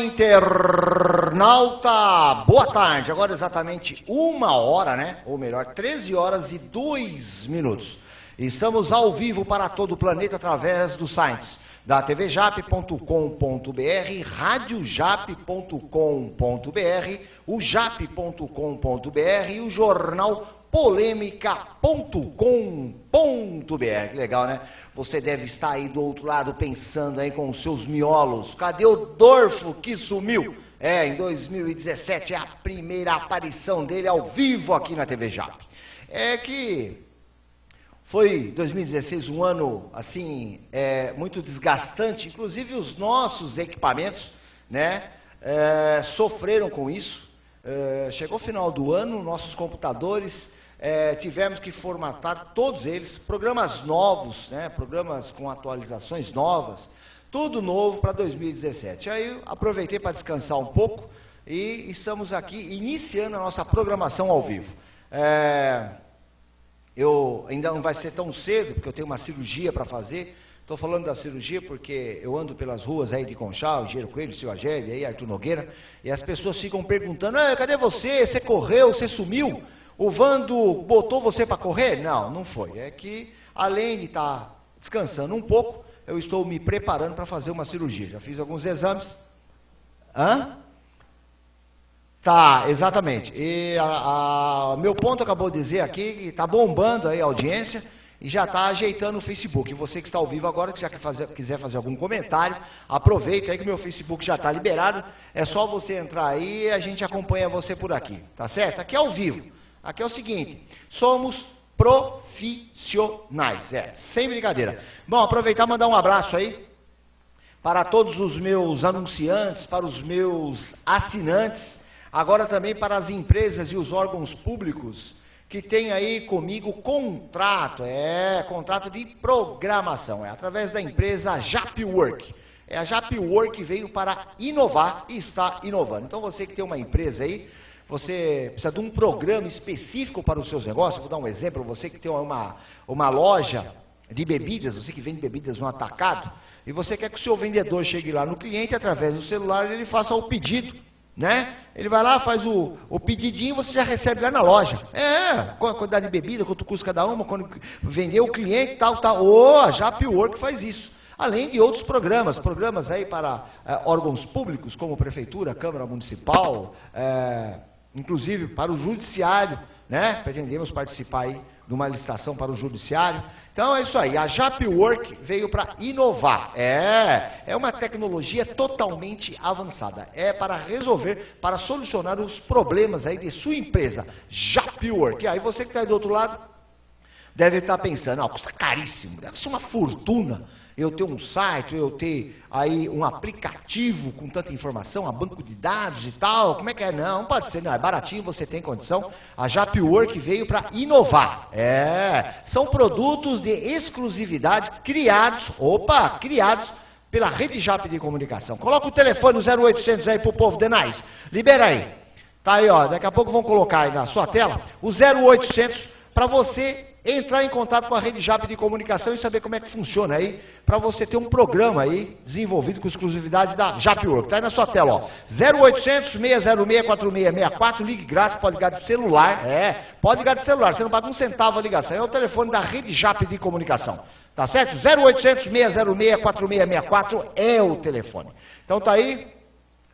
internauta! Boa tarde, agora exatamente 1h, né? Ou melhor, 13h02. Estamos ao vivo para todo o planeta através dos sites da tvjap.com.br, radiojap.com.br, o jap.com.br e o jornal polêmica.com.br. Que legal, né? Você deve estar aí do outro lado pensando aí com os seus miolos. Cadê o Dorfo que sumiu? Em 2017 é a primeira aparição dele ao vivo aqui na TV Jap. É que foi 2016 um ano, assim, muito desgastante. Inclusive os nossos equipamentos, né, sofreram com isso. Chegou o final do ano, nossos computadores... tivemos que formatar todos eles, programas novos, né, programas com atualizações novas, tudo novo para 2017. Aí eu aproveitei para descansar um pouco e estamos aqui iniciando a nossa programação ao vivo. Eu ainda não vai ser tão cedo, porque eu tenho uma cirurgia para fazer. Estou falando da cirurgia porque eu ando pelas ruas aí de Conchal, Engenheiro Coelho, Seu Agélio, aí Arthur Nogueira, e as pessoas ficam perguntando, cadê você? Você correu, você sumiu? O Vando botou você para correr? Não, não foi. É que, além de estar descansando um pouco, eu estou me preparando para fazer uma cirurgia. Já fiz alguns exames. Tá, exatamente. E meu ponto acabou de dizer aqui que está bombando aí a audiência e já está ajeitando o Facebook. E você que está ao vivo agora, que já quiser fazer algum comentário, aproveita aí que meu Facebook já está liberado. É só você entrar aí e a gente acompanha você por aqui, tá certo? Aqui é ao vivo. Aqui é o seguinte, somos profissionais, sem brincadeira. Bom, aproveitar e mandar um abraço aí para todos os meus anunciantes, para os meus assinantes, agora também para as empresas e os órgãos públicos que têm aí comigo contrato, contrato de programação, através da empresa Japwork. A Japwork veio para inovar e está inovando. Então você que tem uma empresa aí, você precisa de um programa específico para os seus negócios. Vou dar um exemplo, você que tem uma loja de bebidas, você que vende bebidas no atacado, e você quer que o seu vendedor chegue lá no cliente, através do celular, ele faça o pedido, né? Ele vai lá, faz o pedidinho, você já recebe lá na loja. Qual a quantidade de bebida, quanto custa cada uma, quando vender o cliente, tal. A Japwork faz isso. Além de outros programas aí para órgãos públicos, como Prefeitura, Câmara Municipal, inclusive para o Judiciário, né? Pretendemos participar aí de uma licitação para o Judiciário. Então é isso aí, a Japwork veio para inovar. É uma tecnologia totalmente avançada. Para resolver, para solucionar os problemas aí de sua empresa. Japwork. E aí você que está aí do outro lado, deve estar pensando, custa caríssimo, deve ser uma fortuna. Eu ter um site, eu ter aí um aplicativo com tanta informação, um banco de dados e tal, como é que é? Não pode ser, não, é baratinho, você tem condição. A Japwork veio para inovar. São produtos de exclusividade criados pela Rede Jap de Comunicação. Coloca o telefone 0800 aí pro povo, Denais. Libera aí. Tá aí, daqui a pouco vão colocar aí na sua tela o 0800 para você entrar em contato com a Rede Jap de Comunicação e saber como é que funciona aí, para você ter um programa aí desenvolvido com exclusividade da Japwork. Tá aí na sua tela, 0800 606 4664, ligue grátis, pode ligar de celular, pode ligar de celular, você não paga um centavo a ligação, é o telefone da Rede Jap de Comunicação, tá certo? 0800 606 4664 é o telefone. Então tá aí,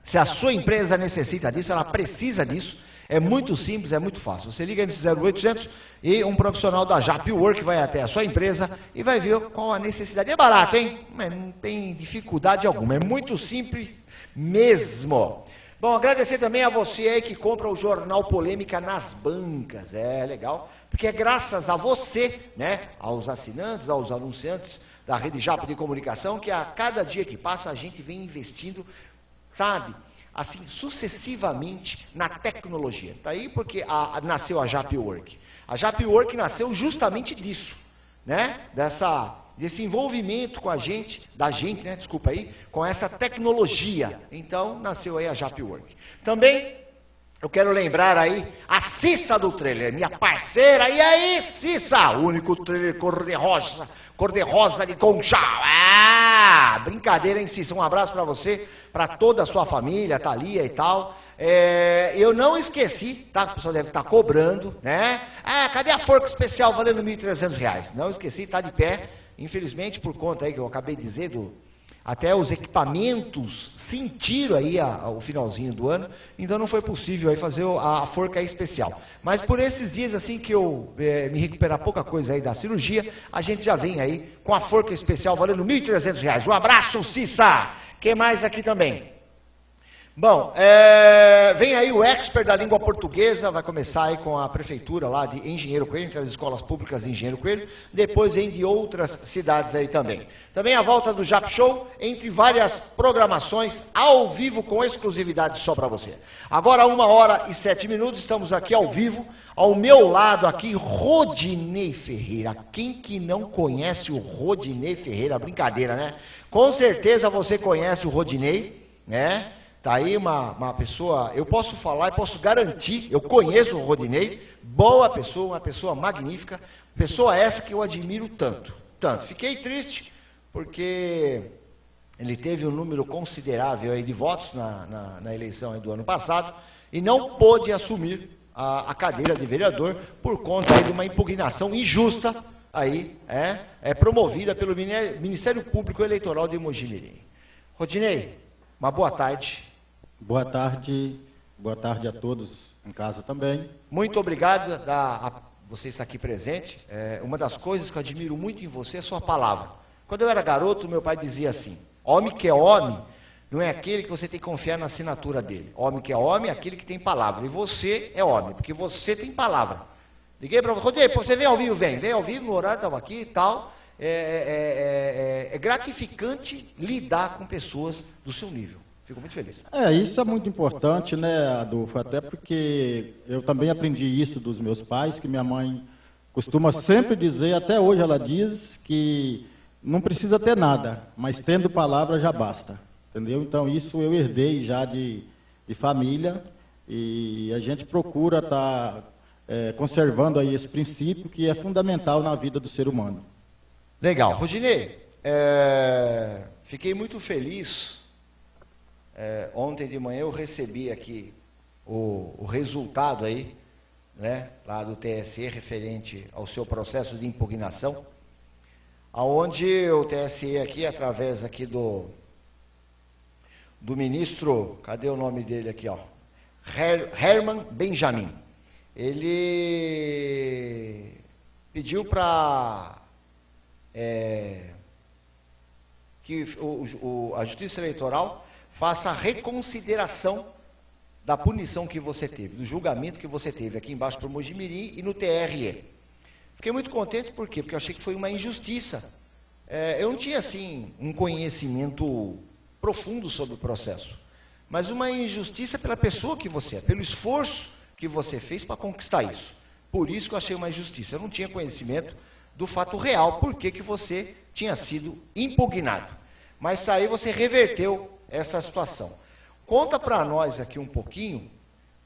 se a sua empresa necessita disso, ela precisa disso, é muito simples, é muito fácil. Você liga nesse 0800 e um profissional da Japwork vai até a sua empresa e vai ver qual a necessidade. É barato, hein? Não tem dificuldade alguma, é muito simples mesmo. Bom, agradecer também a você aí que compra o Jornal Polêmica nas bancas. Legal, porque é graças a você, né, aos assinantes, aos anunciantes da Rede Jap de Comunicação, que a cada dia que passa a gente vem investindo, sabe, assim, sucessivamente na tecnologia. Tá aí porque nasceu a Japwork. A Japwork nasceu justamente disso, né? Desse envolvimento com com essa tecnologia. Então, nasceu aí a Japwork. Também, eu quero lembrar aí a Cissa do trailer, minha parceira. E aí, Cissa? O único trailer cor-de-rosa de Conchal. Brincadeira, hein, Cissa? Um abraço para você, para toda a sua família, Thalia e tal. Eu não esqueci, tá? O pessoal deve estar cobrando, né? Ah, cadê a forca especial valendo R$ 1.300? Não esqueci, está de pé. Infelizmente, por conta aí que eu acabei de dizer, até os equipamentos sentiram aí o finalzinho do ano, então não foi possível aí fazer a forca especial. Mas por esses dias assim que eu me recuperar pouca coisa aí da cirurgia, a gente já vem aí com a forca especial valendo R$ 1.300. Um abraço, Cissa! Que mais aqui também? Bom, vem aí o expert da língua portuguesa, vai começar aí com a prefeitura lá de Engenheiro Coelho, entre as escolas públicas de Engenheiro Coelho, depois vem de outras cidades aí também. Também a volta do Jap Show, entre várias programações, ao vivo, com exclusividade só para você. Agora 1h07, estamos aqui ao vivo, ao meu lado aqui, Rodinei Ferreira. Quem que não conhece o Rodinei Ferreira? Brincadeira, né? Com certeza você conhece o Rodinei, né? Tá aí uma pessoa, eu posso falar e posso garantir, eu conheço o Rodinei, boa pessoa, uma pessoa magnífica, pessoa essa que eu admiro tanto. Fiquei triste porque ele teve um número considerável aí de votos na eleição aí do ano passado e não pôde assumir a cadeira de vereador por conta aí de uma impugnação injusta aí, promovida pelo Ministério Público Eleitoral de Mogi Mirim. Rodinei, uma boa tarde. Boa tarde a todos em casa também. Muito obrigado você estar aqui presente. Uma das coisas que eu admiro muito em você é a sua palavra. Quando eu era garoto, meu pai dizia assim, homem que é homem, não é aquele que você tem que confiar na assinatura dele. Homem que é homem é aquele que tem palavra. E você é homem, porque você tem palavra. Liguei para você, Rodinei, você vem ao vivo? Vem ao vivo, no horário, estava aqui e tal. É gratificante lidar com pessoas do seu nível. Fico muito feliz. Isso é muito importante, né, Adolfo? Até porque eu também aprendi isso dos meus pais, que minha mãe costuma sempre dizer, até hoje ela diz, que não precisa ter nada, mas tendo palavra já basta. Entendeu? Então isso eu herdei já de família e a gente procura estar conservando aí esse princípio que é fundamental na vida do ser humano. Legal. Rodinei, fiquei muito feliz. Ontem de manhã eu recebi aqui o resultado aí, né, lá do TSE referente ao seu processo de impugnação, aonde o TSE aqui, através aqui do ministro, cadê o nome dele aqui, ó? Herman Benjamin, ele pediu para que a Justiça Eleitoral faça a reconsideração da punição que você teve, do julgamento que você teve aqui embaixo para o Mogi Mirim e no TRE. Fiquei muito contente, por quê? Porque eu achei que foi uma injustiça. Eu não tinha, assim, um conhecimento profundo sobre o processo, mas uma injustiça pela pessoa que você é, pelo esforço que você fez para conquistar isso. Por isso que eu achei uma injustiça. Eu não tinha conhecimento do fato real, por que você tinha sido impugnado. Mas aí você reverteu essa situação. Conta para nós aqui um pouquinho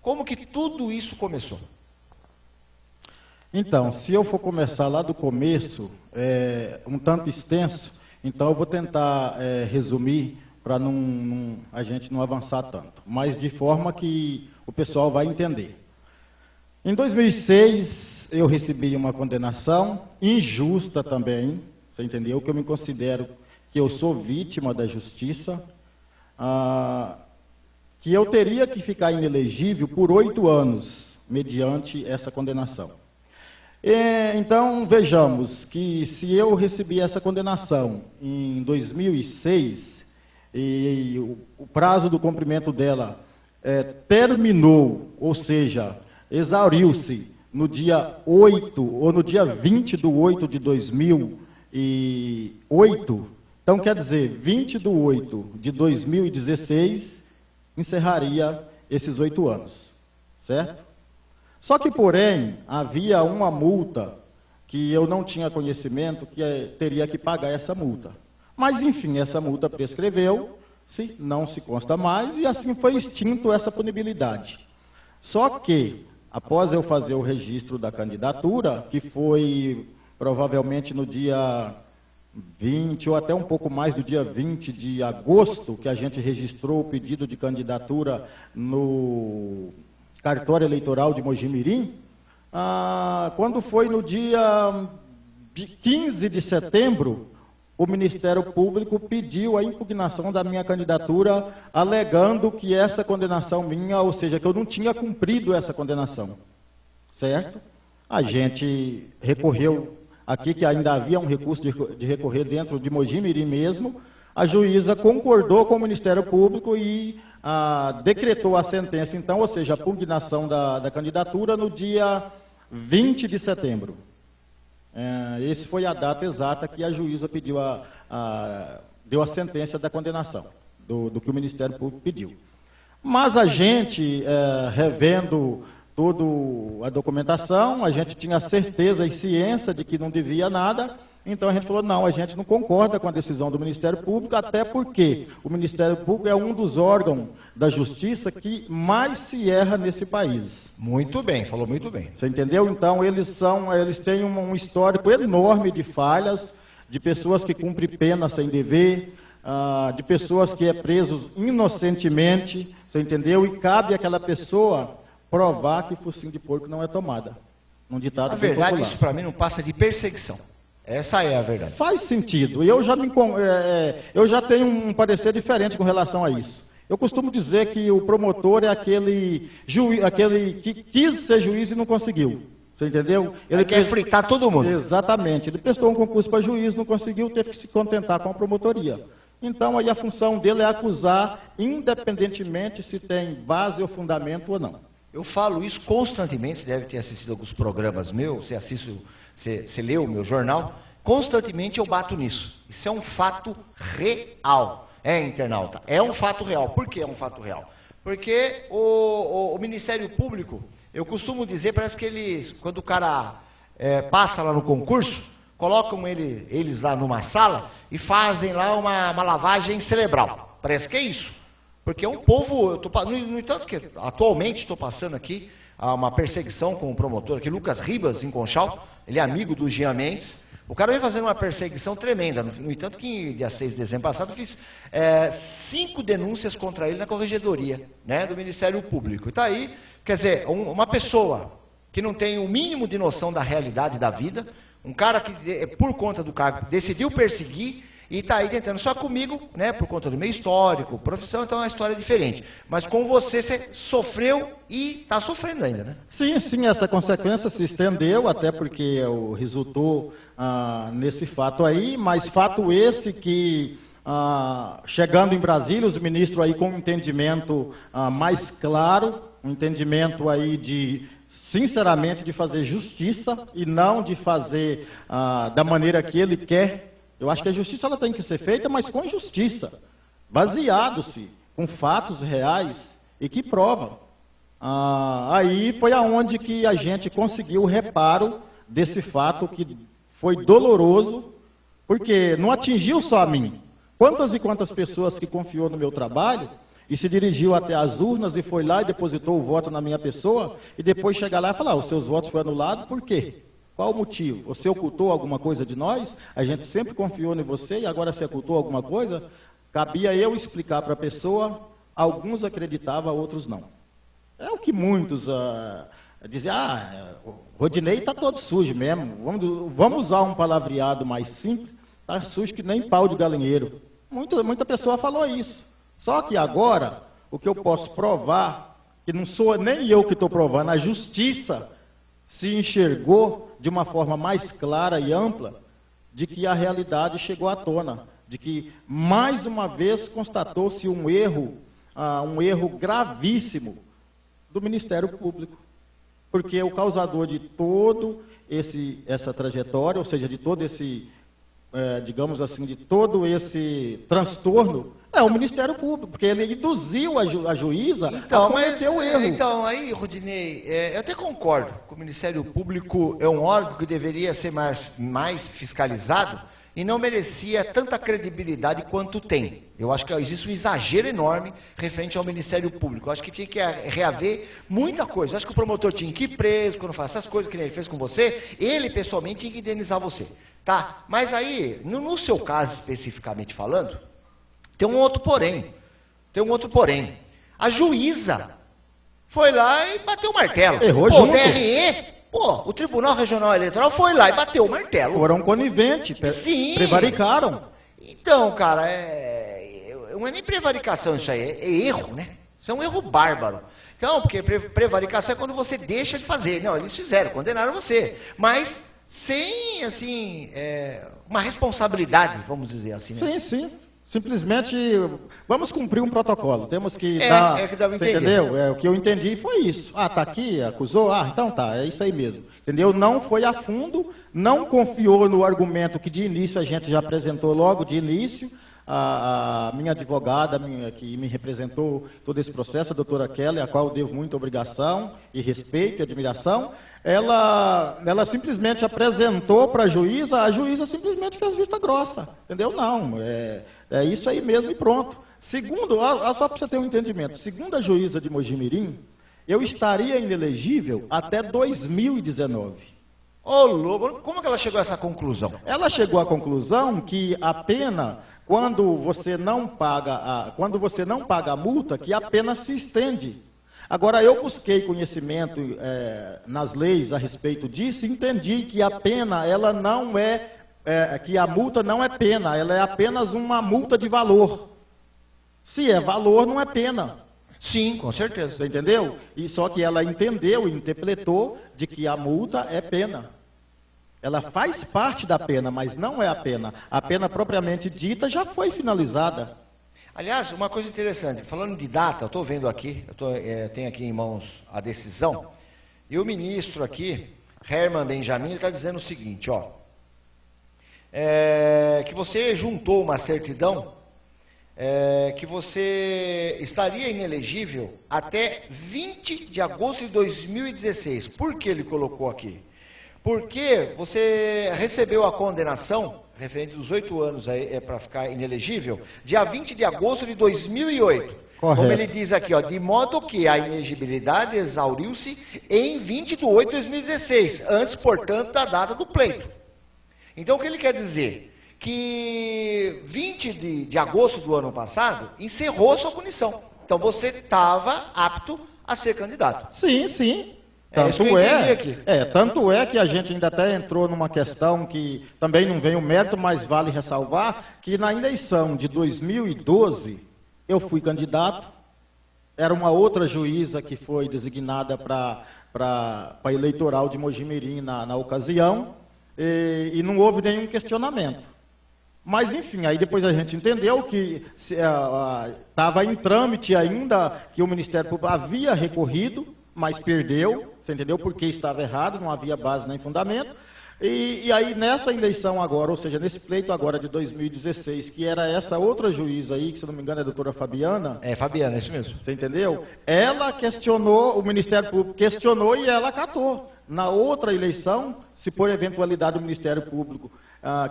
como que tudo isso começou. Então, se eu for começar lá do começo, um tanto extenso, então eu vou tentar resumir para a gente não avançar tanto, mas de forma que o pessoal vai entender. Em 2006, eu recebi uma condenação injusta também, você entendeu? Que eu me considero que eu sou vítima da justiça, que eu teria que ficar inelegível por 8 anos, mediante essa condenação. Então, vejamos que se eu recebi essa condenação em 2006, e o prazo do cumprimento dela terminou, ou seja, exauriu-se no dia 8 ou no dia 20 de 8 de 2008, então quer dizer, 20 de 8 de 2016 encerraria esses 8 anos, certo? Só que, porém, havia uma multa que eu não tinha conhecimento que teria que pagar essa multa. Mas, enfim, essa multa prescreveu, não se consta mais, e assim foi extinto essa punibilidade. Só que, após eu fazer o registro da candidatura, que foi provavelmente no dia 20 ou até um pouco mais do dia 20 de agosto, que a gente registrou o pedido de candidatura no cartório eleitoral de Mojimirim, quando foi no dia 15 de setembro, o Ministério Público pediu a impugnação da minha candidatura, alegando que essa condenação minha, ou seja, que eu não tinha cumprido essa condenação, certo? A gente recorreu aqui, que ainda havia um recurso de recorrer dentro de Mojimirim mesmo, a juíza concordou com o Ministério Público e decretou a sentença, então, ou seja, a pugnação da candidatura no dia 20 de setembro. Essa foi a data exata que a juíza pediu deu a sentença da condenação, do que o Ministério Público pediu. Mas a gente, revendo toda a documentação, a gente tinha certeza e ciência de que não devia nada, então a gente falou, não, a gente não concorda com a decisão do Ministério Público, até porque o Ministério Público é um dos órgãos da Justiça que mais se erra nesse país. Muito bem, falou muito bem. Você entendeu? Então eles têm um histórico enorme de falhas, de pessoas que cumprem pena sem dever, de pessoas que é presos inocentemente, você entendeu? E cabe àquela pessoa provar que focinho de porco não é tomada. Num ditado bem popular. Na verdade, isso para mim não passa de perseguição. Essa é a verdade. Faz sentido. Eu já tenho um parecer diferente com relação a isso. Eu costumo dizer que o promotor é aquele que quis ser juiz e não conseguiu. Você entendeu? Ele quer fritar todo mundo. Exatamente. Ele prestou um concurso para juiz, não conseguiu, teve que se contentar com a promotoria. Então, aí a função dele é acusar, independentemente se tem base ou fundamento ou não. Eu falo isso constantemente, você deve ter assistido alguns programas meus, você leu o meu jornal, constantemente eu bato nisso. Isso é um fato real, internauta, é um fato real. Por que é um fato real? Porque o Ministério Público, eu costumo dizer, parece que eles, quando o cara passa lá no concurso, colocam eles lá numa sala e fazem lá uma lavagem cerebral. Parece que é isso. Porque é um povo, no entanto que atualmente estou passando aqui uma perseguição com o promotor aqui, Lucas Ribas, em Conchal, ele é amigo do Jean Mendes, o cara vem fazendo uma perseguição tremenda, no entanto que dia 6 de dezembro passado eu fiz 5 denúncias contra ele na corregedoria, né, do Ministério Público. E tá aí, quer dizer, uma pessoa que não tem o mínimo de noção da realidade da vida, um cara que por conta do cargo decidiu perseguir, e está aí tentando, só comigo, né, por conta do meu histórico, profissão, então é uma história diferente. Mas com você sofreu e está sofrendo ainda, né? Sim, essa consequência se estendeu, até porque resultou nesse fato aí, mas fato esse que, chegando em Brasília, os ministros aí com um entendimento mais claro, um entendimento aí sinceramente, de fazer justiça e não de fazer da maneira que ele quer. Eu acho que a justiça ela tem que ser feita, mas com justiça, baseado-se com fatos reais e que provam. Aí foi aonde que a gente conseguiu o reparo desse fato que foi doloroso, porque não atingiu só a mim. Quantas e quantas pessoas que confiou no meu trabalho e se dirigiu até as urnas e foi lá e depositou o voto na minha pessoa e depois chegar lá e falar, os seus votos foram anulados, por quê? Qual o motivo? Você ocultou alguma coisa de nós? A gente sempre confiou em você e agora você ocultou alguma coisa? Cabia eu explicar para a pessoa, alguns acreditavam, outros não. É o que muitos dizem, o Rodinei está todo sujo mesmo, vamos usar um palavreado mais simples, está sujo que nem pau de galinheiro. Muita pessoa falou isso. Só que agora, o que eu posso provar, que não sou nem eu que estou provando, a justiça se enxergou de uma forma mais clara e ampla de que a realidade chegou à tona, de que mais uma vez constatou-se um erro gravíssimo do Ministério Público, porque o causador de todo essa trajetória, ou seja, de todo esse, digamos assim, de todo esse transtorno, é o Ministério Público, porque ele induziu a juíza a cometer o erro. Então, aí, Rodinei, eu até concordo que o Ministério Público é um órgão que deveria ser mais fiscalizado e não merecia tanta credibilidade quanto tem. Eu acho que existe um exagero enorme referente ao Ministério Público. Eu acho que tinha que reaver muita coisa. Eu acho que o promotor tinha que ir preso quando faz essas coisas que ele fez com você. Ele, pessoalmente, tinha que indenizar você. Tá? Mas aí, no seu caso especificamente falando, tem um outro porém. A juíza foi lá e bateu o martelo. Errou junto. O TRE... Pô, o Tribunal Regional Eleitoral foi lá e bateu o martelo. Foram coniventes, prevaricaram. Então, cara, não é nem prevaricação isso aí, é erro, né? Isso é um erro bárbaro. Então, porque prevaricação é quando você deixa de fazer. Não, eles fizeram, condenaram você. Mas sem, assim, uma responsabilidade, vamos dizer assim, né? Sim, sim. Simplesmente, vamos cumprir um protocolo, temos que dar, que dá pra entender. entendeu? O que eu entendi foi isso. Ah, tá aqui, acusou? Ah, então tá, é isso aí mesmo. Entendeu? Não foi a fundo, não confiou no argumento que de início a gente já apresentou logo de início. A minha advogada, que me representou todo esse processo, a doutora Kelly, a qual eu devo muita obrigação e respeito e admiração, ela simplesmente apresentou para a juíza simplesmente fez vista grossa, entendeu? Não, é isso aí mesmo e pronto. Segundo, só para você ter um entendimento, segundo a juíza de Mojimirim, eu estaria inelegível até 2019. Ô, louco, como que ela chegou a essa conclusão? Ela chegou à conclusão que a pena, quando você não paga a multa, que a pena se estende. Agora, eu busquei conhecimento nas leis a respeito disso e entendi que a pena, ela não que a multa não é pena, ela é apenas uma multa de valor. Se é valor, não é pena. Sim, com certeza. Você entendeu? E só que ela entendeu e interpretou de que a multa é pena. Ela faz parte da pena, mas não é a pena. A pena propriamente dita já foi finalizada. Aliás, uma coisa interessante, falando de data, eu estou vendo aqui, tenho aqui em mãos a decisão, e o ministro aqui, Herman Benjamin, está dizendo o seguinte, ó, que você juntou uma certidão, que você estaria inelegível até 20 de agosto de 2016. Por que ele colocou aqui? Porque você recebeu a condenação, referente dos 8 anos para ficar inelegível, dia 20 de agosto de 2008. Correto. Como ele diz aqui, ó, de modo que a inelegibilidade exauriu-se em 20 de 8 de 2016, antes, portanto, da data do pleito. Então, o que ele quer dizer? Que 20 de agosto do ano passado, encerrou a sua punição. Então, você estava apto a ser candidato. Sim, sim. Tanto é que a gente ainda até entrou numa questão que também não vem o mérito, mas vale ressalvar, que na eleição de 2012, eu fui candidato, era uma outra juíza que foi designada para a eleitoral de Mojimirim na ocasião, e não houve nenhum questionamento. Mas, enfim, aí depois a gente entendeu que estava em trâmite ainda, que o Ministério Público havia recorrido, mas perdeu, você entendeu? Porque estava errado, não havia base nem fundamento. E aí nessa eleição agora, ou seja, nesse pleito agora de 2016, que era essa outra juíza aí, que se não me engano é a doutora Fabiana. Fabiana, é isso mesmo. Você entendeu? Ela questionou, o Ministério Público questionou e ela acatou. Na outra eleição, se por eventualidade o Ministério Público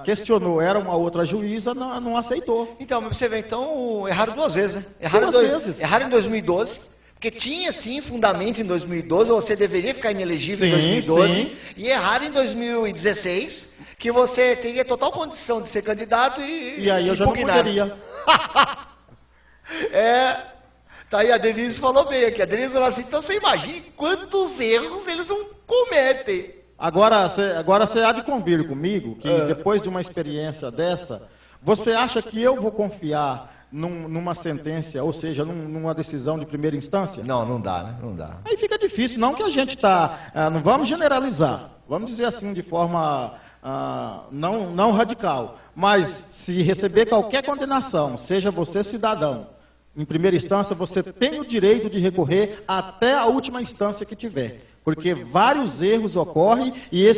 questionou, era uma outra juíza, não aceitou. Então, você vê, então, erraram 2 vezes, né? Erraram em 2012. Porque tinha, sim, fundamento em 2012, você deveria ficar inelegível em 2012, sim. E errado em 2016, que você teria total condição de ser candidato e aí eu já não poderia. Tá aí, a Denise falou bem aqui. A Denise falou assim, então você imagine quantos erros eles não cometem. Agora você há de convir comigo que depois de uma experiência dessa, você acha que eu vou confiar numa sentença, ou seja, numa decisão de primeira instância? Não dá, né? Não dá. Aí fica difícil, não que a gente não vamos generalizar, vamos dizer assim de forma não radical, mas se receber qualquer condenação, seja você cidadão, em primeira instância você tem o direito de recorrer até a última instância que tiver, porque vários erros ocorrem e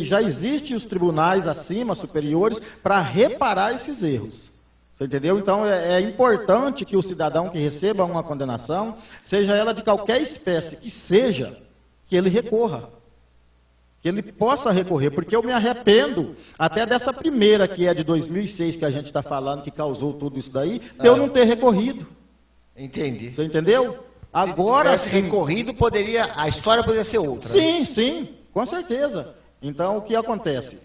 já existem os tribunais acima, superiores, para reparar esses erros. Você entendeu? Então, é importante que o cidadão que receba uma condenação, seja ela de qualquer espécie que seja, que ele recorra. que ele possa recorrer, porque eu me arrependo até dessa primeira, que é de 2006, que a gente está falando, que causou tudo isso daí, de eu não ter recorrido. Entendi. Você entendeu? Agora, se tivesse recorrido, a história poderia ser outra. Sim, né? Sim, com certeza. Então, o que acontece?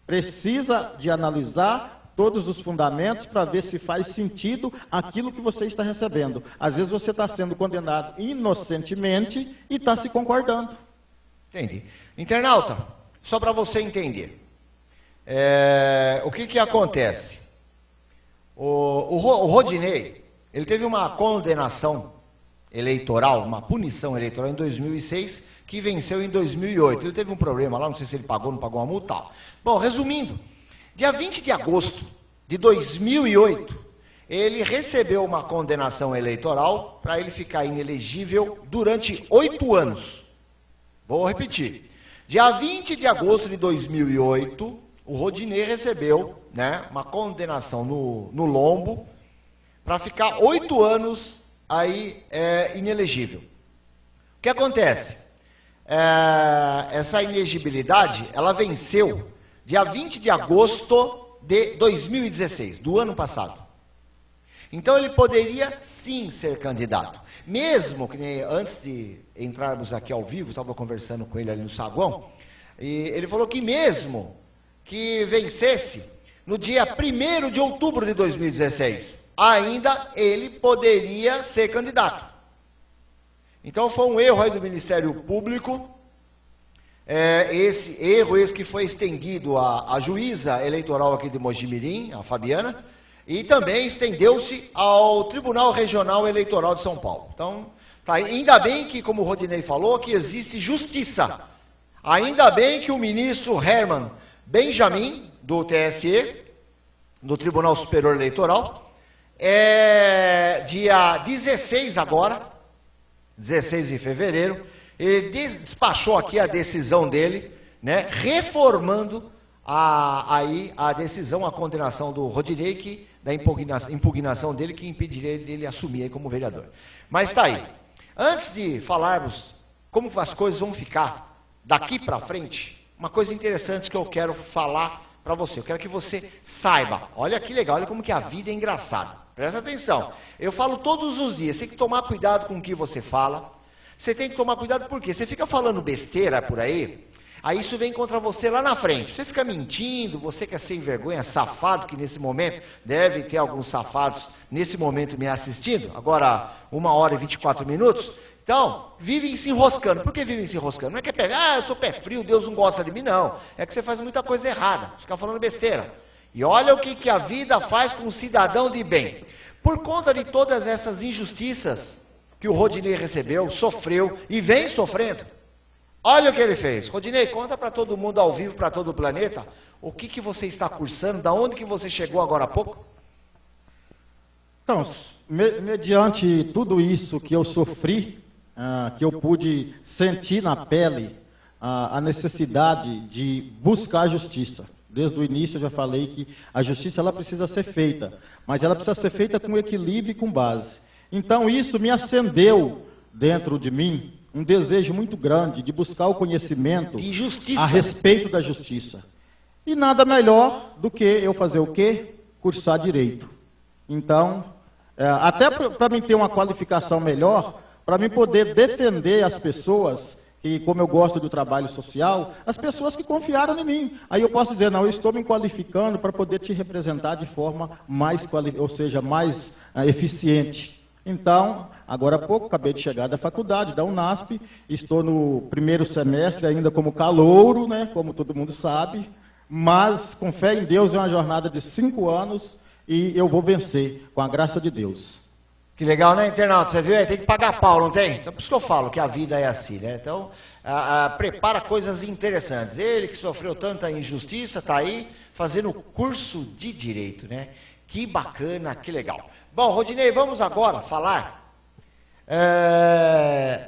Precisa de analisar todos os fundamentos para ver se faz sentido aquilo que você está recebendo. Às vezes você está sendo condenado inocentemente e está se concordando. Entendi. Internauta, só para você entender. O que acontece? O Rodinei, ele teve uma condenação eleitoral, uma punição eleitoral em 2006, que venceu em 2008. Ele teve um problema lá, não sei se ele pagou ou não pagou uma multa. Bom, resumindo, dia 20 de agosto de 2008, ele recebeu uma condenação eleitoral para ele ficar inelegível durante 8 anos. Vou repetir. Dia 20 de agosto de 2008, o Rodinei recebeu, né, uma condenação no lombo para ficar 8 anos aí inelegível. O que acontece? Essa inelegibilidade, ela venceu dia 20 de agosto de 2016, do ano passado. Então ele poderia sim ser candidato. Mesmo que antes de entrarmos aqui ao vivo, estava conversando com ele ali no saguão, e ele falou que mesmo que vencesse no dia 1º de outubro de 2016, ainda ele poderia ser candidato. Então foi um erro aí do Ministério Público, esse que foi estendido à juíza eleitoral aqui de Mojimirim, a Fabiana, e também estendeu-se ao Tribunal Regional Eleitoral de São Paulo. Então, tá, ainda bem que, como o Rodinei falou, que existe justiça. Ainda bem que o ministro Herman Benjamin, do TSE, do Tribunal Superior Eleitoral, dia 16 agora, 16 de fevereiro, ele despachou aqui a decisão dele, né, reformando a decisão, a condenação do Rodinei, da impugnação dele, que impediria ele assumir aí como vereador. Mas está aí. Antes de falarmos como as coisas vão ficar daqui para frente, uma coisa interessante que eu quero falar para você. Eu quero que você saiba. Olha que legal, olha como que a vida é engraçada. Presta atenção. Eu falo todos os dias, você tem que tomar cuidado com o que você fala. Você tem que tomar cuidado porque você fica falando besteira por aí isso vem contra você lá na frente. Você fica mentindo, você que é sem vergonha, safado, que nesse momento deve ter alguns safados nesse momento me assistindo, agora 1h e 24 minutos. Então, vivem se enroscando. Por que vivem se enroscando? Não é que é pegar, eu sou pé frio, Deus não gosta de mim, não. É que você faz muita coisa errada, fica falando besteira. E olha o que a vida faz com um cidadão de bem. Por conta de todas essas injustiças que o Rodinei recebeu, sofreu e vem sofrendo, olha o que ele fez. Rodinei, conta para todo mundo ao vivo, para todo o planeta, o que você está cursando, da onde que você chegou agora há pouco? Então, mediante tudo isso que eu sofri, que eu pude sentir na pele, a necessidade de buscar a justiça. Desde o início eu já falei que a justiça ela precisa ser feita, mas ela precisa ser feita com equilíbrio e com base. Então isso me acendeu dentro de mim um desejo muito grande de buscar o conhecimento a respeito da justiça. E nada melhor do que eu fazer o quê? Cursar direito. Então, até para mim ter uma qualificação melhor, para mim poder defender as pessoas, que como eu gosto do trabalho social, as pessoas que confiaram em mim. Aí eu posso dizer, não, eu estou me qualificando para poder te representar de forma mais eficiente. Então, agora há pouco, acabei de chegar da faculdade, da Unasp, estou no primeiro semestre ainda como calouro, né, como todo mundo sabe, mas com fé em Deus é uma jornada de 5 anos e eu vou vencer, com a graça de Deus. Que legal, né, internauta? Você viu aí? Tem que pagar pau, não tem? Então, por isso que eu falo que a vida é assim, né? Então, prepara coisas interessantes. Ele que sofreu tanta injustiça, está aí fazendo curso de Direito, né? Que bacana, que legal. Bom, Rodinei, vamos agora falar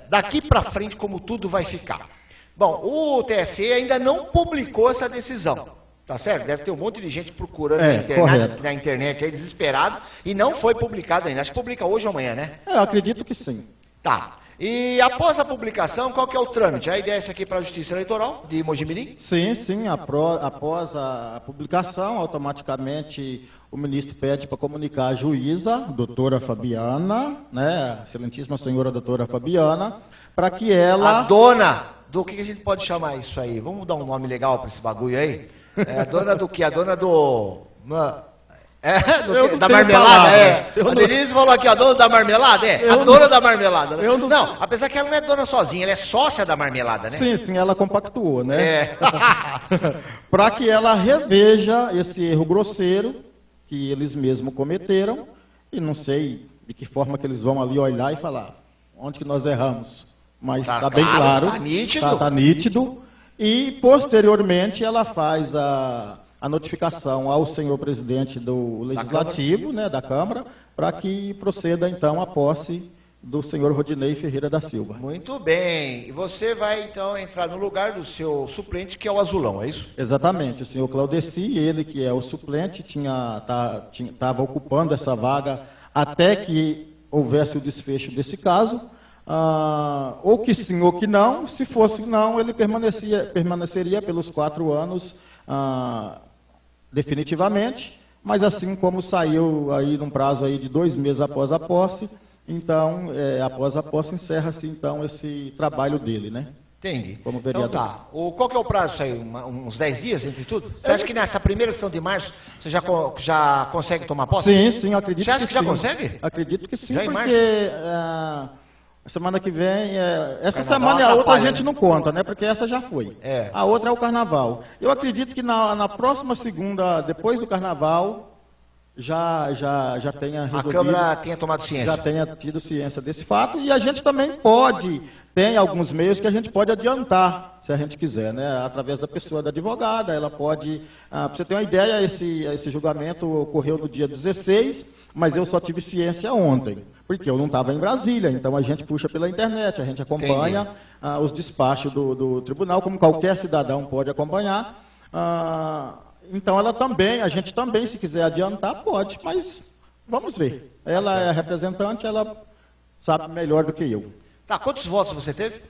daqui para frente como tudo vai ficar. Bom, o TSE ainda não publicou essa decisão, tá certo? Deve ter um monte de gente procurando na internet aí, desesperado, e não foi publicado ainda. Acho que publica hoje ou amanhã, né? Eu acredito que sim. Tá. E após a publicação, qual que é o trâmite? Aí desce aqui para a Justiça Eleitoral de Mojimirim? Sim, após a publicação, automaticamente o ministro pede para comunicar à juíza, doutora Fabiana, né, excelentíssima senhora doutora Fabiana, para que ela... A dona do que a gente pode chamar isso aí? Vamos dar um nome legal para esse bagulho aí? A dona do quê? A dona do... da marmelada, A Denise falou aqui, a dona da marmelada, a dona da marmelada. Né? Não, apesar que ela não é dona sozinha, ela é sócia da marmelada, né? Sim, ela compactuou, né? Para que ela reveja esse erro grosseiro que eles mesmos cometeram, e não sei de que forma que eles vão ali olhar e falar onde que nós erramos, mas está bem claro, está nítido. Tá nítido, e posteriormente ela faz a notificação ao senhor presidente do Legislativo, da Câmara, para que proceda então a posse do senhor Rodinei Ferreira da Silva. Muito bem. E você vai então entrar no lugar do seu suplente, que é o Azulão, é isso? Exatamente. O senhor Claudeci, ele que é o suplente, estava ocupando essa vaga até que houvesse o desfecho desse caso. Ou que sim ou que não. Se fosse não, ele permaneceria pelos 4 anos definitivamente, mas assim como saiu aí num prazo aí de 2 meses após a posse, então, após a posse, encerra-se então esse trabalho dele, né? Entendi. Como vereador. Então tá. Qual que é o prazo disso aí? Uns 10 dias entre tudo? Você acha que nessa primeira sessão de março você já consegue tomar posse? Sim, acredito. Você acha que já consegue? Acredito que sim, já em março? Porque a semana que vem, essa semana e a outra a gente não conta, né? Porque essa já foi. A outra é o Carnaval. Eu acredito que na próxima segunda, depois do Carnaval, já tenha resolvido. A Câmara tenha tomado ciência. Já tenha tido ciência desse fato. E a gente também tem alguns meios que a gente pode adiantar, se a gente quiser, né? Através da pessoa da advogada, ela pode... para você ter uma ideia, esse julgamento ocorreu no dia 16, mas eu só tive ciência ontem, porque eu não estava em Brasília. Então a gente puxa pela internet, a gente acompanha os despachos do tribunal, como qualquer cidadão pode acompanhar. Então a gente também, se quiser adiantar, pode, mas vamos ver. Ela é a representante, ela sabe melhor do que eu. Tá, quantos votos você teve?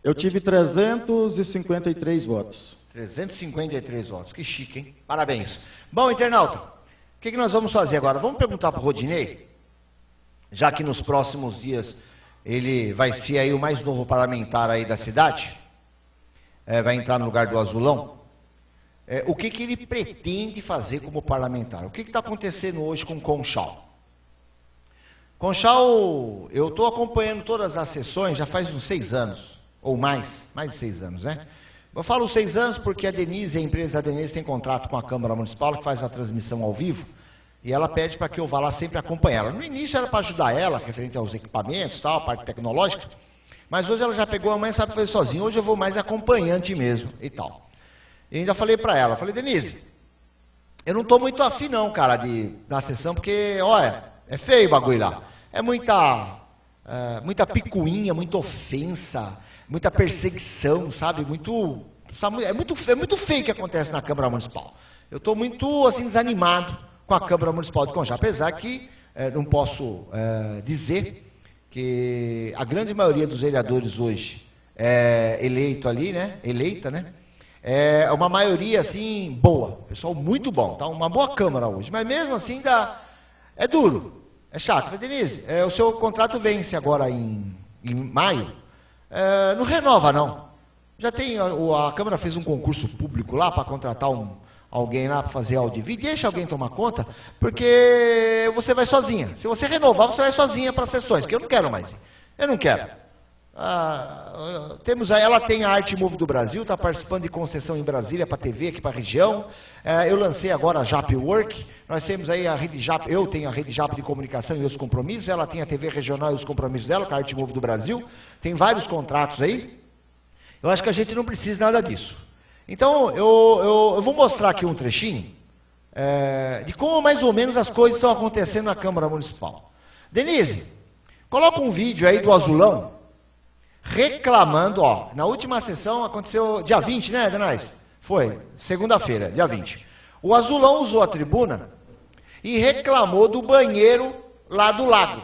Eu tive 353 votos. 353 votos, que chique, hein? Parabéns. Bom, internauta, o que nós vamos fazer agora? Vamos perguntar para o Rodinei, já que nos próximos dias ele vai ser aí o mais novo parlamentar aí da cidade, vai entrar no lugar do Azulão. O que ele pretende fazer como parlamentar? O que está acontecendo hoje com o Conchal? Conchal, eu estou acompanhando todas as sessões já faz uns 6 anos, ou mais de 6 anos, né? Eu falo 6 anos porque a Denise, a empresa da Denise, tem contrato com a Câmara Municipal, que faz a transmissão ao vivo, e ela pede para que eu vá lá sempre acompanhar ela. No início era para ajudar ela, referente aos equipamentos, tal, a parte tecnológica, mas hoje ela já pegou a mãe e sabe fazer sozinha. Hoje eu vou mais acompanhante mesmo e tal. E ainda falei para ela, Denise, eu não estou muito afim não, cara, da sessão, porque, olha, é feio o bagulho lá. É muita picuinha, muita ofensa, muita perseguição, sabe? É muito feio o que acontece na Câmara Municipal. Eu estou muito, assim, desanimado com a Câmara Municipal de Conchal, apesar que não posso dizer que a grande maioria dos vereadores hoje é eleita, né? É uma maioria, assim, boa. Pessoal muito bom, tá? Uma boa Câmara hoje. Mas mesmo assim, é duro. É chato. Falei, Denise, o seu contrato vence agora em maio. Não renova, não. Já tem... A Câmara fez um concurso público lá para contratar alguém lá para fazer audiovídeo. Deixa alguém tomar conta, porque você vai sozinha. Se você renovar, você vai sozinha para as sessões, que eu não quero mais. Eu não quero. Ela tem a Arte Move do Brasil, está participando de concessão em Brasília para TV, aqui para a região. Eu lancei agora a JAP Work. Nós temos aí a Rede JAP, eu tenho a Rede JAP de comunicação e os compromissos. Ela tem a TV regional e os compromissos dela, com a Arte Move do Brasil. Tem vários contratos aí. Eu acho que a gente não precisa nada disso. Então, eu vou mostrar aqui um trechinho de como mais ou menos as coisas estão acontecendo na Câmara Municipal. Denise, coloca um vídeo aí do Azulão, reclamando, na última sessão aconteceu dia 20, né, Denais? Foi, segunda-feira, dia 20. O Azulão usou a tribuna e reclamou do banheiro lá do lago.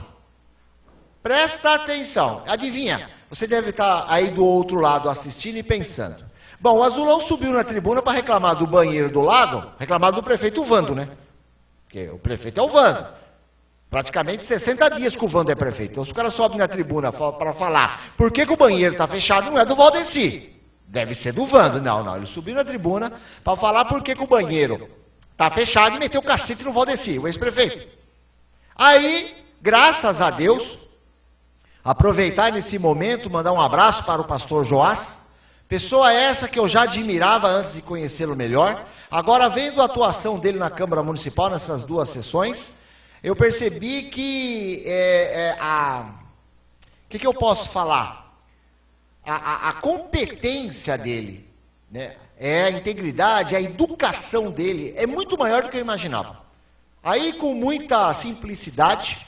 Presta atenção. Adivinha? Você deve estar aí do outro lado assistindo e pensando. Bom, o Azulão subiu na tribuna para reclamar do banheiro do lago, reclamar do prefeito Vando, né? Porque o prefeito é o Vando. Praticamente 60 dias que o Vando é prefeito. Então, se o cara sobe na tribuna para falar por que o banheiro está fechado, não é do Valdeci. Deve ser do Vando. Não. Ele subiu na tribuna para falar por que o banheiro está fechado e meteu o cacete no Valdeci, o ex-prefeito. Aí, graças a Deus, aproveitar nesse momento, mandar um abraço para o pastor Joás, pessoa essa que eu já admirava antes de conhecê-lo melhor. Agora, vendo a atuação dele na Câmara Municipal nessas 2 sessões, eu percebi que que eu posso falar? A competência dele, né? A integridade, a educação dele é muito maior do que eu imaginava. Aí, com muita simplicidade,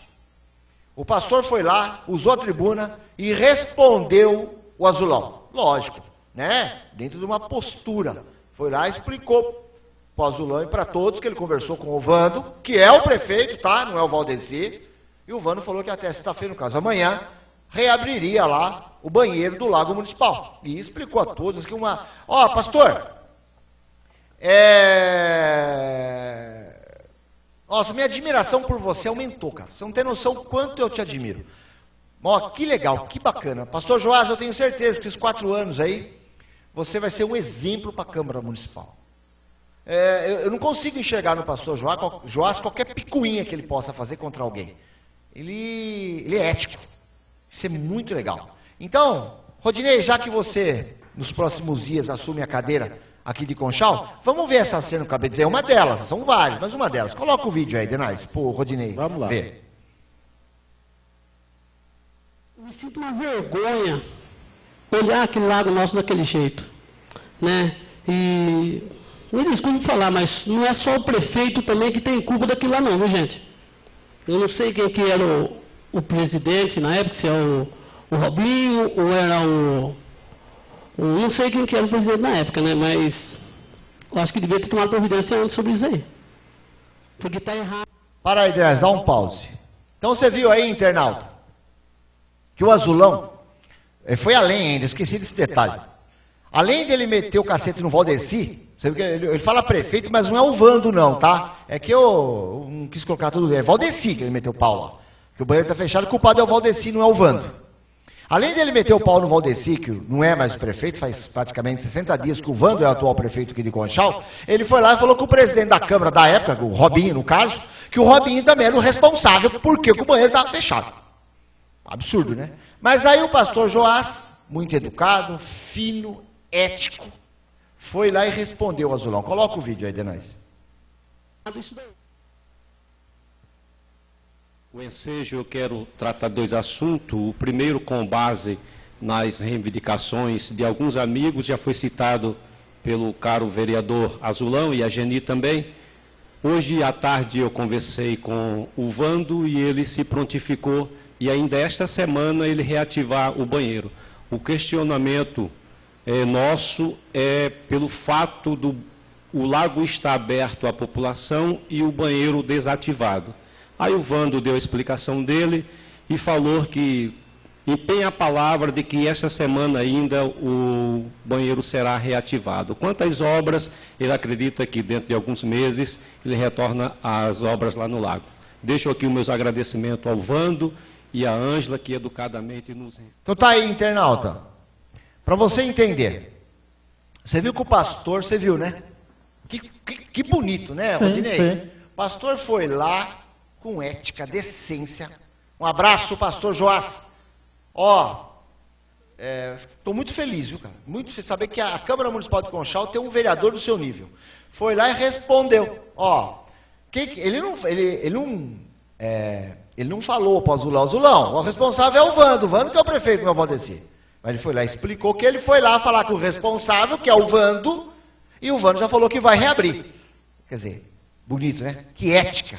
o pastor foi lá, usou a tribuna e respondeu o Azulão. Lógico, né? Dentro de uma postura. Foi lá e explicou para o Azulão e para todos que ele conversou com o Vando, que é o prefeito, tá? Não é o Valdeci. E o Vando falou que até sexta-feira, no caso amanhã, reabriria lá o banheiro do Lago Municipal. E explicou a todos que pastor, Nossa, minha admiração por você aumentou, cara. Você não tem noção do quanto eu te admiro. Ó, que legal, que bacana. Pastor Joás, eu tenho certeza que esses 4 anos aí, você vai ser um exemplo para a Câmara Municipal. Eu não consigo enxergar no pastor Joás qualquer picuinha que ele possa fazer contra alguém. Ele é ético. Isso é muito legal. Então, Rodinei, já que você, nos próximos dias, assume a cadeira aqui de Conchal, vamos ver essa cena que eu acabei de dizer. É uma delas, são várias, mas uma delas. Coloca o vídeo aí, Denais, pro Rodinei. Vamos lá. Ver. Eu me sinto uma vergonha olhar aquele lago nosso daquele jeito, né? E me desculpe falar, mas não é só o prefeito também que tem culpa daquilo lá não, viu gente? Eu não sei quem que era o presidente na época, se é o Robinho ou era não sei quem que era o presidente na época, né? Mas eu acho que devia ter tomado providência antes sobre isso aí. Porque está errado. Para aí, Denais, dá um pause. Então você viu aí, internauta, que o Azulão foi além ainda, esqueci desse detalhe. Além dele meter o cacete no Valdeci, você viu que ele fala prefeito, mas não é o Vando não, tá? É que eu não quis colocar tudo, é Valdeci que ele meteu o pau lá. Que o banheiro está fechado, o culpado é o Valdeci, não é o Vando. Além dele meter o pau no Valdeci, que não é mais o prefeito, faz praticamente 60 dias que o Vando é o atual prefeito aqui de Conchal, ele foi lá e falou que o presidente da Câmara da época, o Robinho no caso, que o Robinho também era o responsável porque o banheiro estava fechado. Absurdo, né? Mas aí o pastor Joás, muito educado, fino, ético, foi lá e respondeu ao Azulão. Coloca o vídeo aí, Denais. O ensejo, eu quero tratar 2 assuntos. O primeiro, com base nas reivindicações de alguns amigos, já foi citado pelo caro vereador Azulão e a Geni também. Hoje à tarde eu conversei com o Vando e ele se prontificou e ainda esta semana ele reativar o banheiro. O questionamento nosso é pelo fato do o lago estar aberto à população e o banheiro desativado. Aí o Vando deu a explicação dele e falou que empenha a palavra de que esta semana ainda o banheiro será reativado. Quanto às obras, ele acredita que dentro de alguns meses ele retorna às obras lá no lago. Deixo aqui os meus agradecimentos ao Vando e à Ângela, que educadamente nos... Então tá aí, internauta. Para você entender. Você viu que o pastor, você viu, né? Que bonito, né, Rodinei? Sim. O pastor foi lá com ética, decência. Um abraço, pastor Joás. Estou muito feliz, viu, cara? Muito feliz de saber que a Câmara Municipal de Conchal tem um vereador do seu nível. Foi lá e respondeu. Ele não falou para o Azulão. O responsável é o Vando que é o prefeito, não pode descer. Mas ele foi lá e explicou que ele foi lá falar com o responsável, que é o Vando, e o Vando já falou que vai reabrir. Quer dizer, bonito, né? Que ética.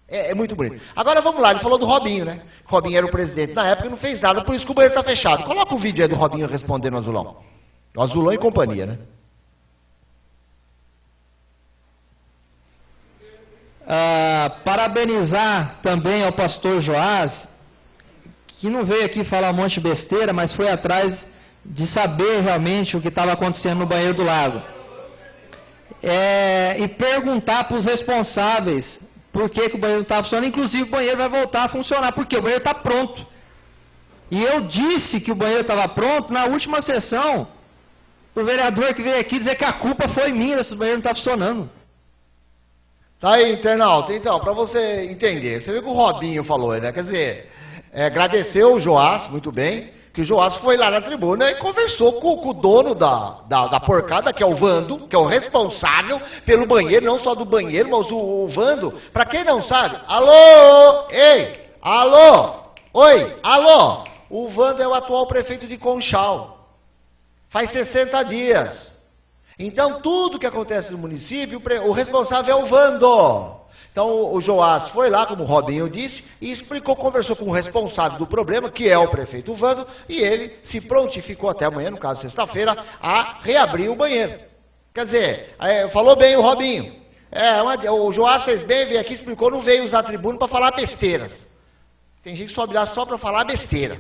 É muito bonito. Agora vamos lá, ele falou do Robinho, né? O Robinho era o presidente na época e não fez nada, por isso que o banheiro está fechado. Coloca o vídeo aí do Robinho respondendo o Azulão. O Azulão e companhia, né? Parabenizar também ao pastor Joás, que não veio aqui falar um monte de besteira, mas foi atrás de saber realmente o que estava acontecendo no banheiro do lago. E perguntar para os responsáveis por que o banheiro não estava funcionando, inclusive o banheiro vai voltar a funcionar, porque o banheiro está pronto. E eu disse que o banheiro estava pronto na última sessão, o vereador que veio aqui dizer que a culpa foi minha, esse banheiro não está funcionando. Tá aí, internauta. Então, para você entender, você viu que o Robinho falou, né? Quer dizer, agradeceu o Joás, muito bem, que o Joás foi lá na tribuna e conversou com o dono da porcada, que é o Vando, que é o responsável pelo banheiro, não só do banheiro, mas o Vando. Para quem não sabe, alô, ei, alô, oi, alô, o Vando é o atual prefeito de Conchal, faz 60 dias. Então, tudo que acontece no município, o responsável é o Vando. Então, o Joás foi lá, como o Robinho disse, e explicou, conversou com o responsável do problema, que é o prefeito Vando, e ele se prontificou até amanhã, no caso sexta-feira, a reabrir o banheiro. Quer dizer, falou bem o Robinho. O Joás fez bem, veio aqui, explicou, não veio usar a tribuna para falar besteiras. Tem gente que sobe lá só para falar besteira.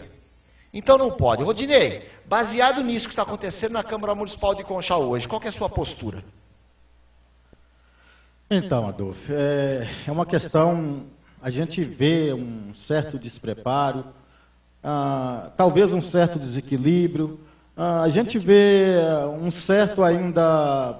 Então não pode. Rodinei, baseado nisso que está acontecendo na Câmara Municipal de Conchal hoje, qual que é a sua postura? Então, Adolfo, é uma questão, a gente vê um certo despreparo, talvez um certo desequilíbrio, a gente vê um certo ainda,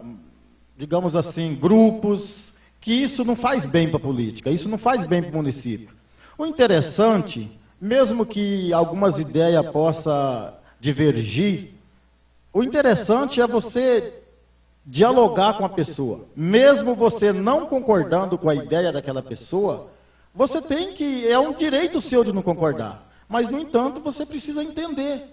digamos assim, grupos, que isso não faz bem para a política, isso não faz bem para o município. O interessante, mesmo que algumas ideias possam divergir, o interessante é você dialogar com a pessoa. Mesmo você não concordando com a ideia daquela pessoa, você tem que, é um direito seu de não concordar. Mas, no entanto, você precisa entender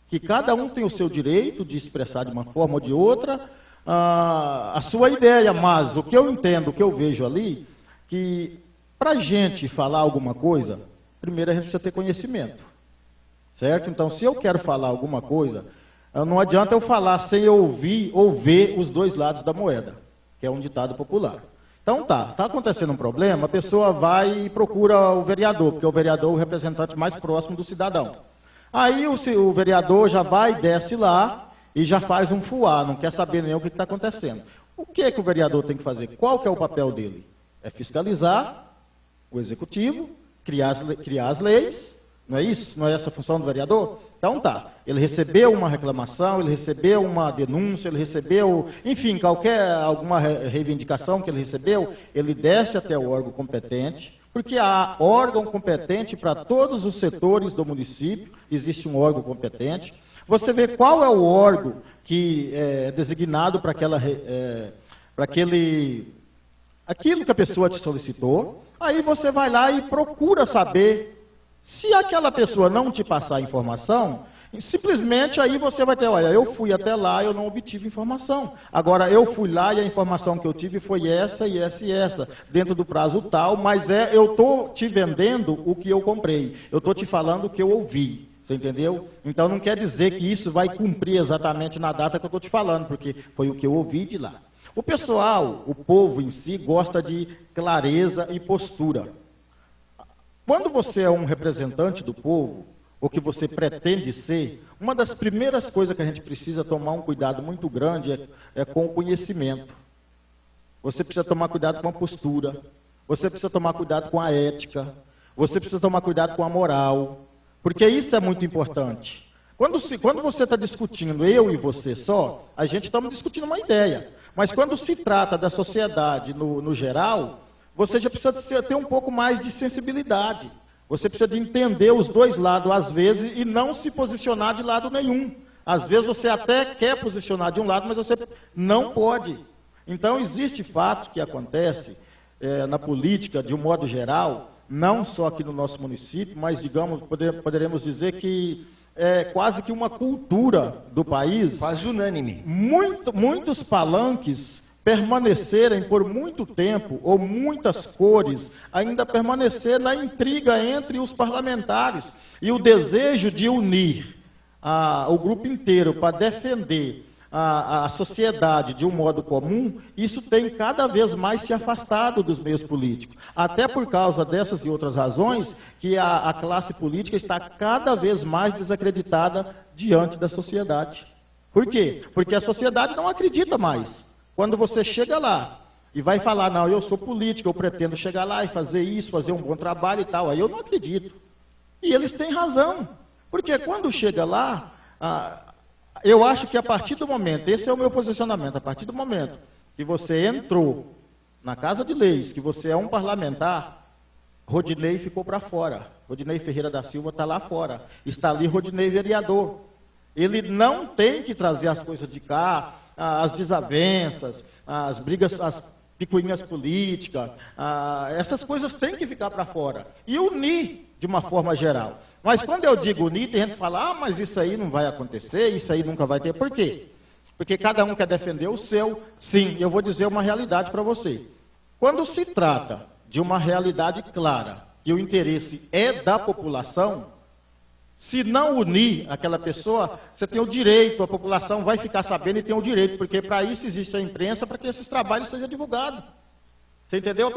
que cada um tem o seu direito de expressar de uma forma ou de outra a sua ideia. Mas o que eu entendo, o que eu vejo ali, que para a gente falar alguma coisa, primeiro a gente precisa ter conhecimento. Certo? Então, se eu quero falar alguma coisa, não adianta eu falar sem ouvir ou ver os dois lados da moeda, que é um ditado popular. Então tá acontecendo um problema, a pessoa vai e procura o vereador, porque o vereador é o representante mais próximo do cidadão. Aí o vereador já vai, desce lá e já faz um fuá, não quer saber nem o que está acontecendo. O que o vereador tem que fazer? Qual que é o papel dele? É fiscalizar o executivo, criar as leis. Não é isso? Não é essa a função do vereador? Então tá, ele recebeu uma reclamação, ele recebeu uma denúncia, ele recebeu, enfim, alguma reivindicação que ele recebeu, ele desce até o órgão competente, porque há órgão competente para todos os setores do município, existe um órgão competente. Você vê qual é o órgão que é designado para aquilo que a pessoa te solicitou, aí você vai lá e procura saber. Se aquela pessoa não te passar a informação, simplesmente aí você vai ter, olha, eu fui até lá, eu não obtive informação. Agora, eu fui lá e a informação que eu tive foi essa e essa e essa, dentro do prazo tal, mas eu estou te vendendo o que eu comprei, eu estou te falando o que eu ouvi, você entendeu? Então não quer dizer que isso vai cumprir exatamente na data que eu estou te falando, porque foi o que eu ouvi de lá. O pessoal, o povo em si, gosta de clareza e postura. Quando você é um representante do povo, ou que você pretende ser, uma das primeiras coisas que a gente precisa tomar um cuidado muito grande é com o conhecimento. Você precisa tomar cuidado com a postura, você precisa tomar cuidado com a ética, você precisa tomar cuidado com a moral, porque isso é muito importante. Quando você está discutindo, eu e você só, a gente está discutindo uma ideia. Mas quando se trata da sociedade no geral, você já precisa ter um pouco mais de sensibilidade. Você precisa de entender os dois lados, às vezes, e não se posicionar de lado nenhum. Às vezes você até quer posicionar de um lado, mas você não pode. Então, existe fato que acontece na política, de um modo geral, não só aqui no nosso município, mas, digamos, poderemos dizer que é quase que uma cultura do país. Quase unânime. Muitos palanques permanecerem por muito tempo, ou muitas cores, ainda permanecer na intriga entre os parlamentares. E o desejo de unir o grupo inteiro para defender a sociedade de um modo comum, isso tem cada vez mais se afastado dos meios políticos. Até por causa dessas e outras razões, que a classe política está cada vez mais desacreditada diante da sociedade. Por quê? Porque a sociedade não acredita mais. Quando você chega lá e vai falar, não, eu sou político, eu pretendo chegar lá e fazer isso, fazer um bom trabalho e tal, aí eu não acredito. E eles têm razão. Porque quando chega lá, eu acho que a partir do momento, esse é o meu posicionamento, a partir do momento que você entrou na Casa de Leis, que você é um parlamentar, Rodinei ficou para fora. Rodinei Ferreira da Silva está lá fora. Está ali Rodinei vereador. Ele não tem que trazer as coisas de cá, as desavenças, as brigas, as picuinhas políticas, essas coisas têm que ficar para fora. E unir de uma forma geral. Mas quando eu digo unir, tem gente que fala, mas isso aí não vai acontecer, isso aí nunca vai ter. Por quê? Porque cada um quer defender o seu. Sim, eu vou dizer uma realidade para você. Quando se trata de uma realidade clara, e o interesse é da população, se não unir aquela pessoa, você tem o direito, a população vai ficar sabendo e tem o direito, porque para isso existe a imprensa, para que esses trabalhos sejam divulgados. Você entendeu?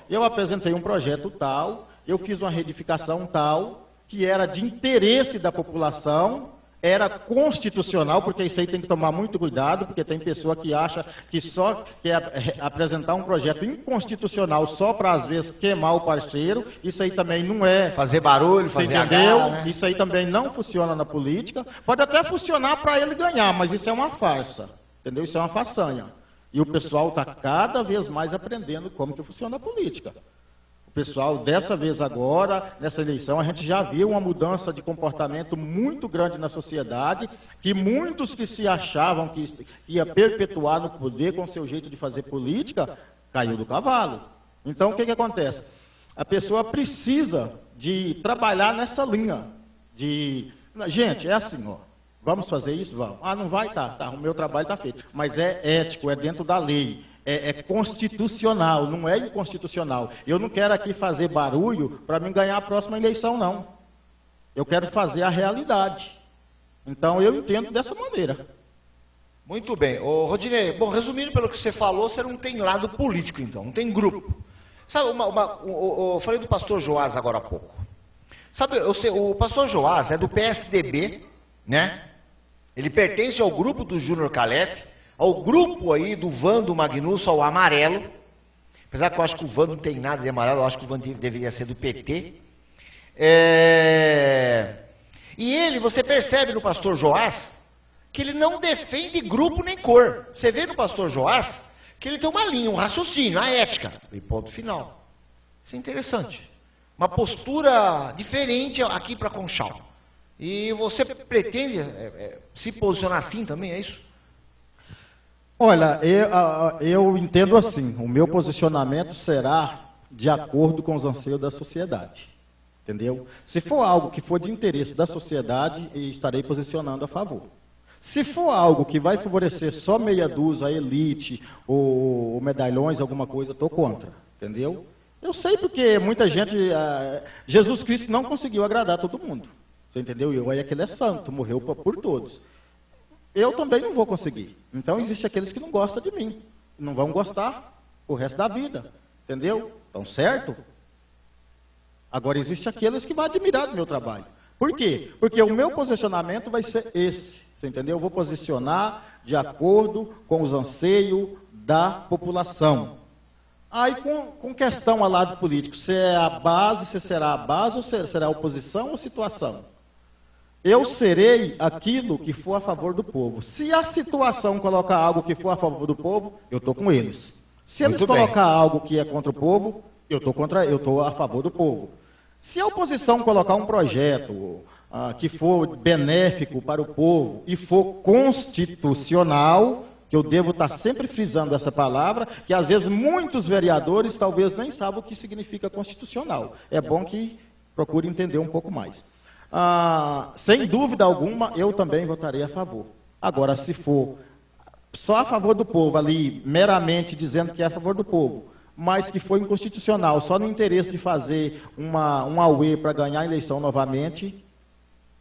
Eu apresentei um projeto tal, eu fiz uma reedificação tal, que era de interesse da população, era constitucional, porque isso aí tem que tomar muito cuidado, porque tem pessoa que acha que só quer apresentar um projeto inconstitucional só para, às vezes, queimar o parceiro. Isso aí também não é... Fazer barulho, fazer entendeu? né? Isso aí também não funciona na política. Pode até funcionar para ele ganhar, mas isso é uma farsa, entendeu? Isso é uma façanha. E o pessoal está cada vez mais aprendendo como que funciona a política. O pessoal, dessa vez agora, nessa eleição, a gente já viu uma mudança de comportamento muito grande na sociedade, que muitos que se achavam que ia perpetuar no poder com seu jeito de fazer política, caiu do cavalo. Então, o que acontece? A pessoa precisa de trabalhar nessa linha de... Gente, é assim, ó. Vamos fazer isso? Vamos. Não vai? Tá, o meu trabalho está feito. Mas é ético, é dentro da lei. É constitucional, não é inconstitucional. Eu não quero aqui fazer barulho para mim ganhar a próxima eleição, não. Eu quero fazer a realidade. Então, eu entendo dessa maneira. Muito bem. Ô, Rodinei, bom, resumindo pelo que você falou, você não tem lado político, então, não tem grupo. Sabe, eu falei do pastor Joás agora há pouco. Sabe, o pastor Joás é do PSDB, né? Ele pertence ao grupo do Júnior Calef, ao grupo aí do Vando Magnusso, ao amarelo. Apesar que eu acho que o Vando não tem nada de amarelo, eu acho que o Vando deveria ser do PT. E ele, você percebe no pastor Joás, que ele não defende grupo nem cor. Você vê no pastor Joás, que ele tem uma linha, um raciocínio, a ética. E ponto final. Isso é interessante. Uma postura diferente aqui para Conchal. E você pretende se posicionar assim também, é isso? Olha, eu entendo assim, o meu posicionamento será de acordo com os anseios da sociedade, entendeu? Se for algo que for de interesse da sociedade, estarei posicionando a favor. Se for algo que vai favorecer só meia dúzia, a elite, ou medalhões, alguma coisa, estou contra, entendeu? Eu sei porque muita gente, Jesus Cristo não conseguiu agradar todo mundo, você entendeu? E aí aquele é santo, morreu por todos. Eu também não vou conseguir. Então, existem aqueles que não gostam de mim. Não vão gostar o resto da vida. Entendeu? Então, certo? Agora, existem aqueles que vão admirar do meu trabalho. Por quê? Porque o meu posicionamento vai ser esse. Você entendeu? Eu vou posicionar de acordo com os anseios da população. Aí, com questão a lado político, se é a base, se será a base, ou se será a oposição ou situação? Eu serei aquilo que for a favor do povo. Se a situação colocar algo que for a favor do povo, eu estou com eles. Se eles colocar algo que é contra o povo, eu estou a favor do povo. Se a oposição colocar um projeto que for benéfico para o povo e for constitucional, que eu devo estar sempre frisando essa palavra, que às vezes muitos vereadores talvez nem sabem o que significa constitucional. É bom que procure entender um pouco mais. Sem dúvida alguma, eu também votarei a favor. Agora, se for só a favor do povo, ali, meramente dizendo que é a favor do povo, mas que foi inconstitucional, só no interesse de fazer um auê para ganhar a eleição novamente,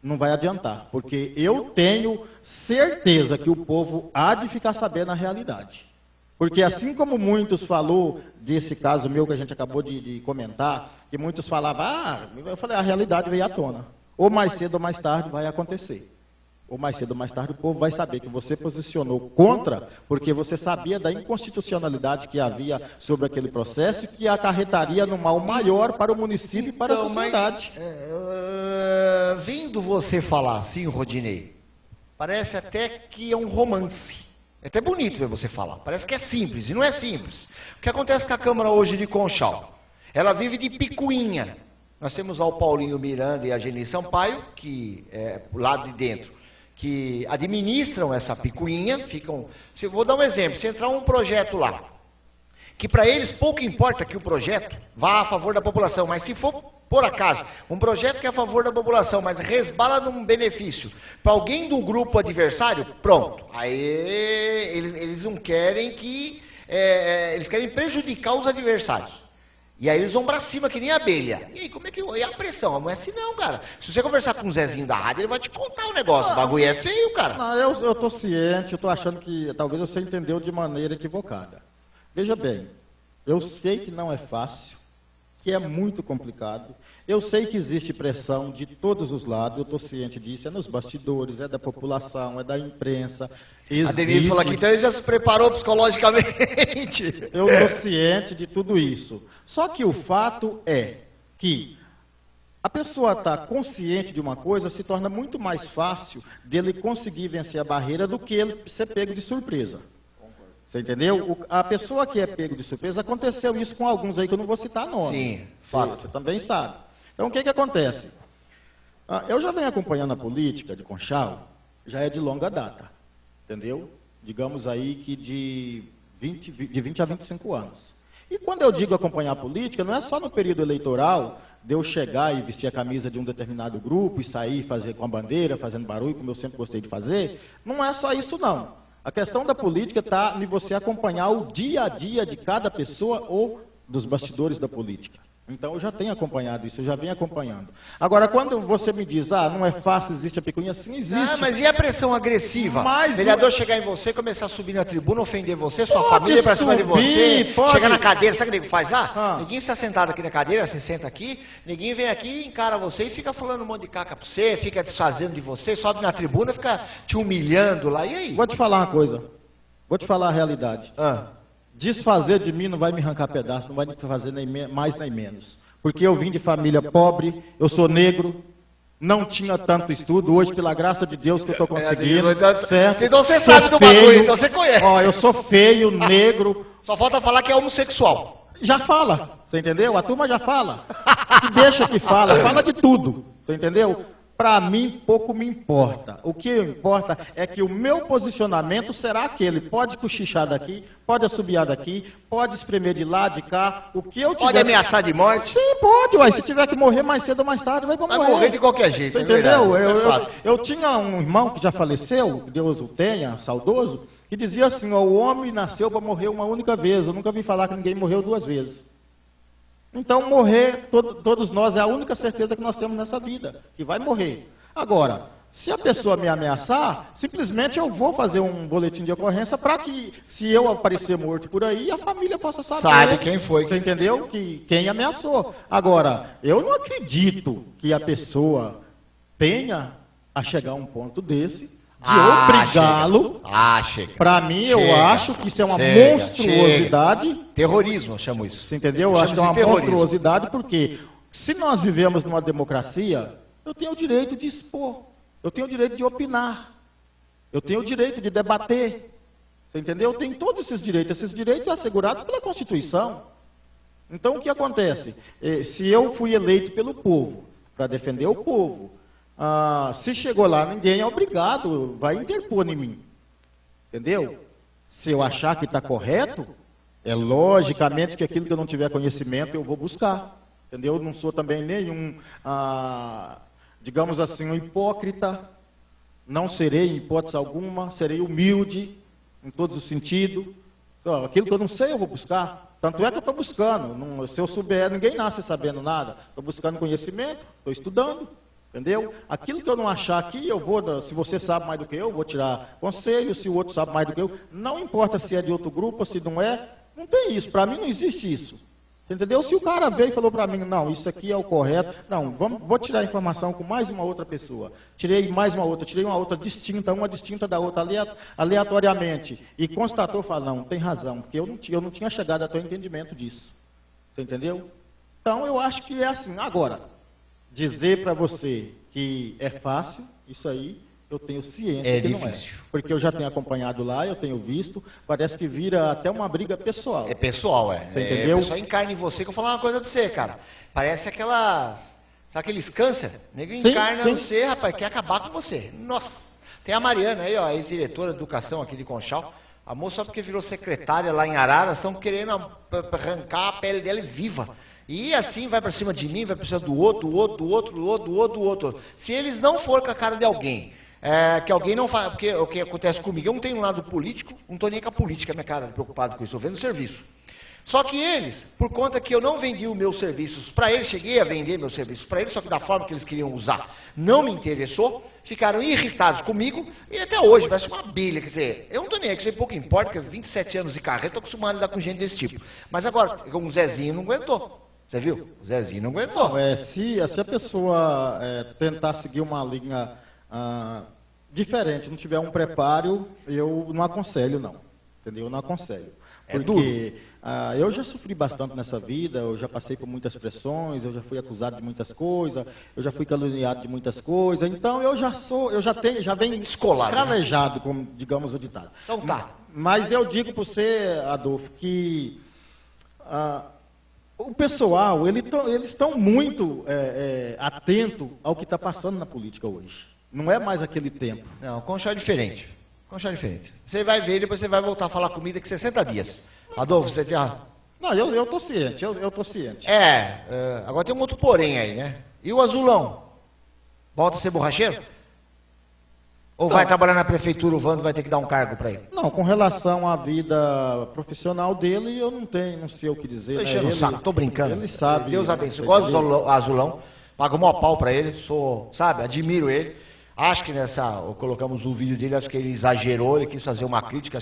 não vai adiantar, porque eu tenho certeza que o povo há de ficar sabendo a realidade. Porque assim como muitos falou desse caso meu que a gente acabou de comentar, que muitos falavam, eu falei, a realidade veio à tona. Ou mais cedo ou mais tarde vai acontecer. Ou mais cedo ou mais tarde o povo vai saber que você posicionou contra, porque você sabia da inconstitucionalidade que havia sobre aquele processo e que acarretaria no mal maior para o município e para a sociedade. Mas, vindo você falar assim, Rodinei, parece até que é um romance. É até bonito ver você falar. Parece que é simples, e não é simples. O que acontece com a Câmara hoje de Conchal? Ela vive de picuinha. Nós temos lá o Paulinho Miranda e a Geni Sampaio, que é lá de dentro, que administram essa picuinha, ficam... Vou dar um exemplo, se entrar um projeto lá, que para eles pouco importa que o projeto vá a favor da população, mas se for, por acaso, um projeto que é a favor da população, mas resbala num benefício para alguém do grupo adversário, pronto. Aí eles não querem que... eles querem prejudicar os adversários. E aí eles vão pra cima que nem abelha. E aí, como é que... E a pressão? Não é assim não, cara. Se você conversar com o Zezinho da rádio, ele vai te contar o negócio. O bagulho é feio, cara. Não, eu tô ciente, eu tô achando que talvez você entendeu de maneira equivocada. Veja bem, eu sei que não é fácil, que é muito complicado. Eu sei que existe pressão de todos os lados, eu estou ciente disso, é nos bastidores, é da população, é da imprensa. A Denise falou aqui, então ele já se preparou psicologicamente. Eu estou ciente de tudo isso. Só que o fato é que a pessoa está consciente de uma coisa, se torna muito mais fácil dele conseguir vencer a barreira do que ele ser pego de surpresa. Você entendeu? A pessoa que é pego de surpresa, aconteceu isso com alguns aí que eu não vou citar nome. Sim, fato. Você também sabe. Então, o que acontece? Eu já venho acompanhando a política de Conchal, já é de longa data, entendeu? Digamos aí que de 20 a 25 anos. E quando eu digo acompanhar a política, não é só no período eleitoral, de eu chegar e vestir a camisa de um determinado grupo e sair, fazer com a bandeira, fazendo barulho, como eu sempre gostei de fazer. Não é só isso, não. A questão da política está em você acompanhar o dia a dia de cada pessoa ou dos bastidores da política. Então, eu já tenho acompanhado isso, eu já venho acompanhando. Agora, quando você me diz, não é fácil, existe a picuinha, sim, existe. Mas e a pressão agressiva? Mas vereador chegar em você, começar a subir na tribuna, ofender você, sua família ir pra cima de você, chegar na cadeira, sabe o que o nego faz lá? Ninguém está sentado aqui na cadeira, se senta aqui, ninguém vem aqui, encara você e fica falando um monte de caca pra você, fica desfazendo de você, sobe na tribuna, fica te humilhando lá, e aí? Vou te falar uma coisa, vou te falar a realidade. Desfazer de mim não vai me arrancar pedaço, não vai me fazer nem mais nem menos. Porque eu vim de família pobre, eu sou negro, não tinha tanto estudo, hoje, pela graça de Deus, que eu estou conseguindo, certo? Então você sabe do bagulho, então você conhece. Eu sou feio, negro. Só falta falar que é homossexual. Já fala, você entendeu? A turma já fala. E deixa que fala de tudo, você entendeu? Para mim, pouco me importa. O que importa é que o meu posicionamento será aquele. Pode cochichar daqui, pode assobiar daqui, pode espremer de lá, de cá. O que eu tiver... Pode ameaçar de morte? Sim, pode, uai. Se tiver que morrer mais cedo ou mais tarde, vai morrer. Vai morrer de qualquer jeito, você entendeu? Eu tinha um irmão que já faleceu, que Deus o tenha, saudoso, que dizia assim, o homem nasceu para morrer uma única vez. Eu nunca vi falar que ninguém morreu 2 vezes. Então, morrer, todos nós, é a única certeza que nós temos nessa vida, que vai morrer. Agora, se a pessoa me ameaçar, simplesmente eu vou fazer um boletim de ocorrência para que, se eu aparecer morto por aí, a família possa saber. Sabe quem foi. Você entendeu? Quem ameaçou. Agora, eu não acredito que a pessoa tenha a chegar a um ponto desse, de obrigá-lo. Para mim, eu acho que isso é uma monstruosidade. Terrorismo, eu chamo isso. Você entendeu? Eu acho que é uma monstruosidade, porque se nós vivemos numa democracia, eu tenho o direito de expor, eu tenho o direito de opinar, eu tenho o direito de debater. Você entendeu? Eu tenho todos esses direitos assegurados pela Constituição. Então, o que acontece? Se eu fui eleito pelo povo, para defender o povo, se chegou lá, ninguém é obrigado, vai interpor em mim. Entendeu? Se eu achar que está correto, é logicamente que aquilo que eu não tiver conhecimento, eu vou buscar. Entendeu? Eu não sou também nenhum, digamos assim, um hipócrita. Não serei, em hipótese alguma, serei humilde, em todos os sentidos. Então, aquilo que eu não sei, eu vou buscar. Tanto é que eu estou buscando. Se eu souber, ninguém nasce sabendo nada. Estou buscando conhecimento, estou estudando. Entendeu? Aquilo que eu não achar aqui, eu vou, se você sabe mais do que eu vou tirar conselho, se o outro sabe mais do que eu, não importa se é de outro grupo ou se não é, não tem isso, para mim não existe isso. Entendeu? Se o cara veio e falou para mim, não, isso aqui é o correto, não, vou tirar a informação com mais uma outra pessoa, tirei mais uma outra, tirei uma outra distinta, uma distinta da outra, aleatoriamente, e constatou, falou, não, tem razão, porque eu não tinha chegado até o entendimento disso. Você entendeu? Então eu acho que é assim. Agora, dizer para você que é fácil, isso aí eu tenho ciência que difícil. Não é. Porque eu já tenho acompanhado lá, eu tenho visto, parece que vira até uma briga pessoal. É pessoal, é. Você entendeu? É só encarna em você, que eu vou falar uma coisa pra você, cara. Parece aquelas... Sabe aqueles câncer? O nego encarna em você, rapaz, quer acabar com você. Nossa! Tem a Mariana aí, ó, a ex-diretora de educação aqui de Conchal. A moça, só porque virou secretária lá em Araras, estão querendo arrancar a pele dela viva. E assim vai pra cima de mim, vai pra cima do outro. Se eles não forem com a cara de alguém... que alguém não faz, porque o que acontece comigo, eu não tenho um lado político, não estou nem com a política, minha cara, preocupado com isso, estou vendo o serviço. Só que eles, por conta que eu não vendi os meus serviços para eles, cheguei a vender meus serviços para eles, só que da forma que eles queriam usar, não me interessou, ficaram irritados comigo, e até hoje, parece uma bilha, quer dizer, eu não estou nem aí, que isso aí pouco importa, porque 27 anos de carreira, estou acostumado a lidar com gente desse tipo. Mas agora, o Zezinho não aguentou. Você viu? O Zezinho não aguentou. Não, se a pessoa tentar seguir uma linha... diferente, não tiver um preparo, eu não aconselho não, entendeu? Eu não aconselho. Porque eu já sofri bastante nessa vida, eu já passei por muitas pressões, eu já fui acusado de muitas coisas, eu já fui caluniado de muitas coisas, então eu já venho escolado, calejado, né? Como digamos o ditado. Então tá. Mas eu digo para você, Adolfo, que o pessoal, eles estão muito atentos ao que está passando na política hoje. Não é mais aquele tempo. Não, Conchal é diferente. Conchal é diferente. Você vai ver e depois você vai voltar a falar comigo daqui 60 dias. Adolfo, você já... Não, eu tô ciente, eu tô ciente. Agora tem um outro porém aí, né? E o Azulão? Volta a ser borracheiro? Ou vai trabalhar na prefeitura, o Vando vai ter que dar um cargo para ele? Não, com relação à vida profissional dele, eu não sei o que dizer. Tô enchendo o saco, tô brincando. Ele sabe. Deus abençoe. Gosto do Azulão, pago o maior pau para ele, admiro ele. Acho que colocamos o vídeo dele, acho que ele exagerou, ele quis fazer uma crítica,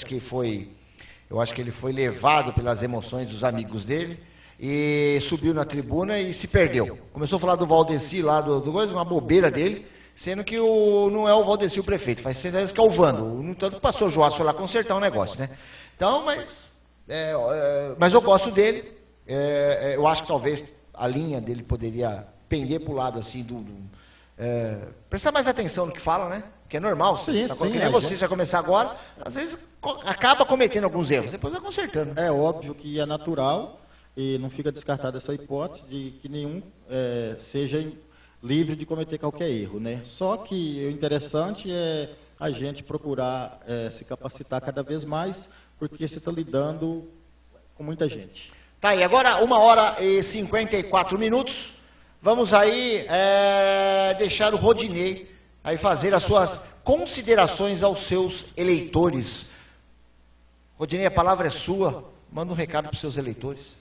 eu acho que ele foi levado pelas emoções dos amigos dele e subiu na tribuna e se perdeu. Começou a falar do Valdeci lá, uma bobeira dele, sendo que não é o Valdeci o prefeito, faz certeza que é o Vando. No entanto, o pastor Joás foi lá consertar o negócio, né? Então, mas eu gosto dele, eu acho que talvez a linha dele poderia pender para o lado assim prestar mais atenção no que fala, né? Que é normal, que nem você já começar agora, às vezes acaba cometendo alguns erros, depois vai consertando. É óbvio que é natural e não fica descartada essa hipótese de que nenhum seja livre de cometer qualquer erro, né? Só que o interessante é a gente procurar se capacitar cada vez mais, porque você está lidando com muita gente. Tá aí, agora 1h54. Vamos aí deixar o Rodinei aí fazer as suas considerações aos seus eleitores. Rodinei, a palavra é sua. Manda um recado para os seus eleitores.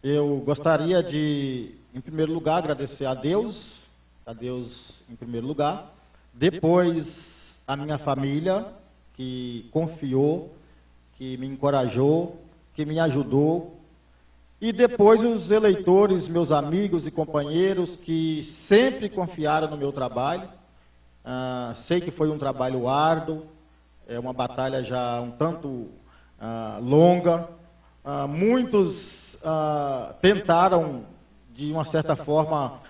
Eu gostaria de, em primeiro lugar, agradecer a Deus em primeiro lugar. Depois, a minha família, que confiou, que me encorajou, que me ajudou. E depois os eleitores, meus amigos e companheiros, que sempre confiaram no meu trabalho. Sei que foi um trabalho árduo, é uma batalha já um tanto longa. Muitos tentaram, de uma certa forma,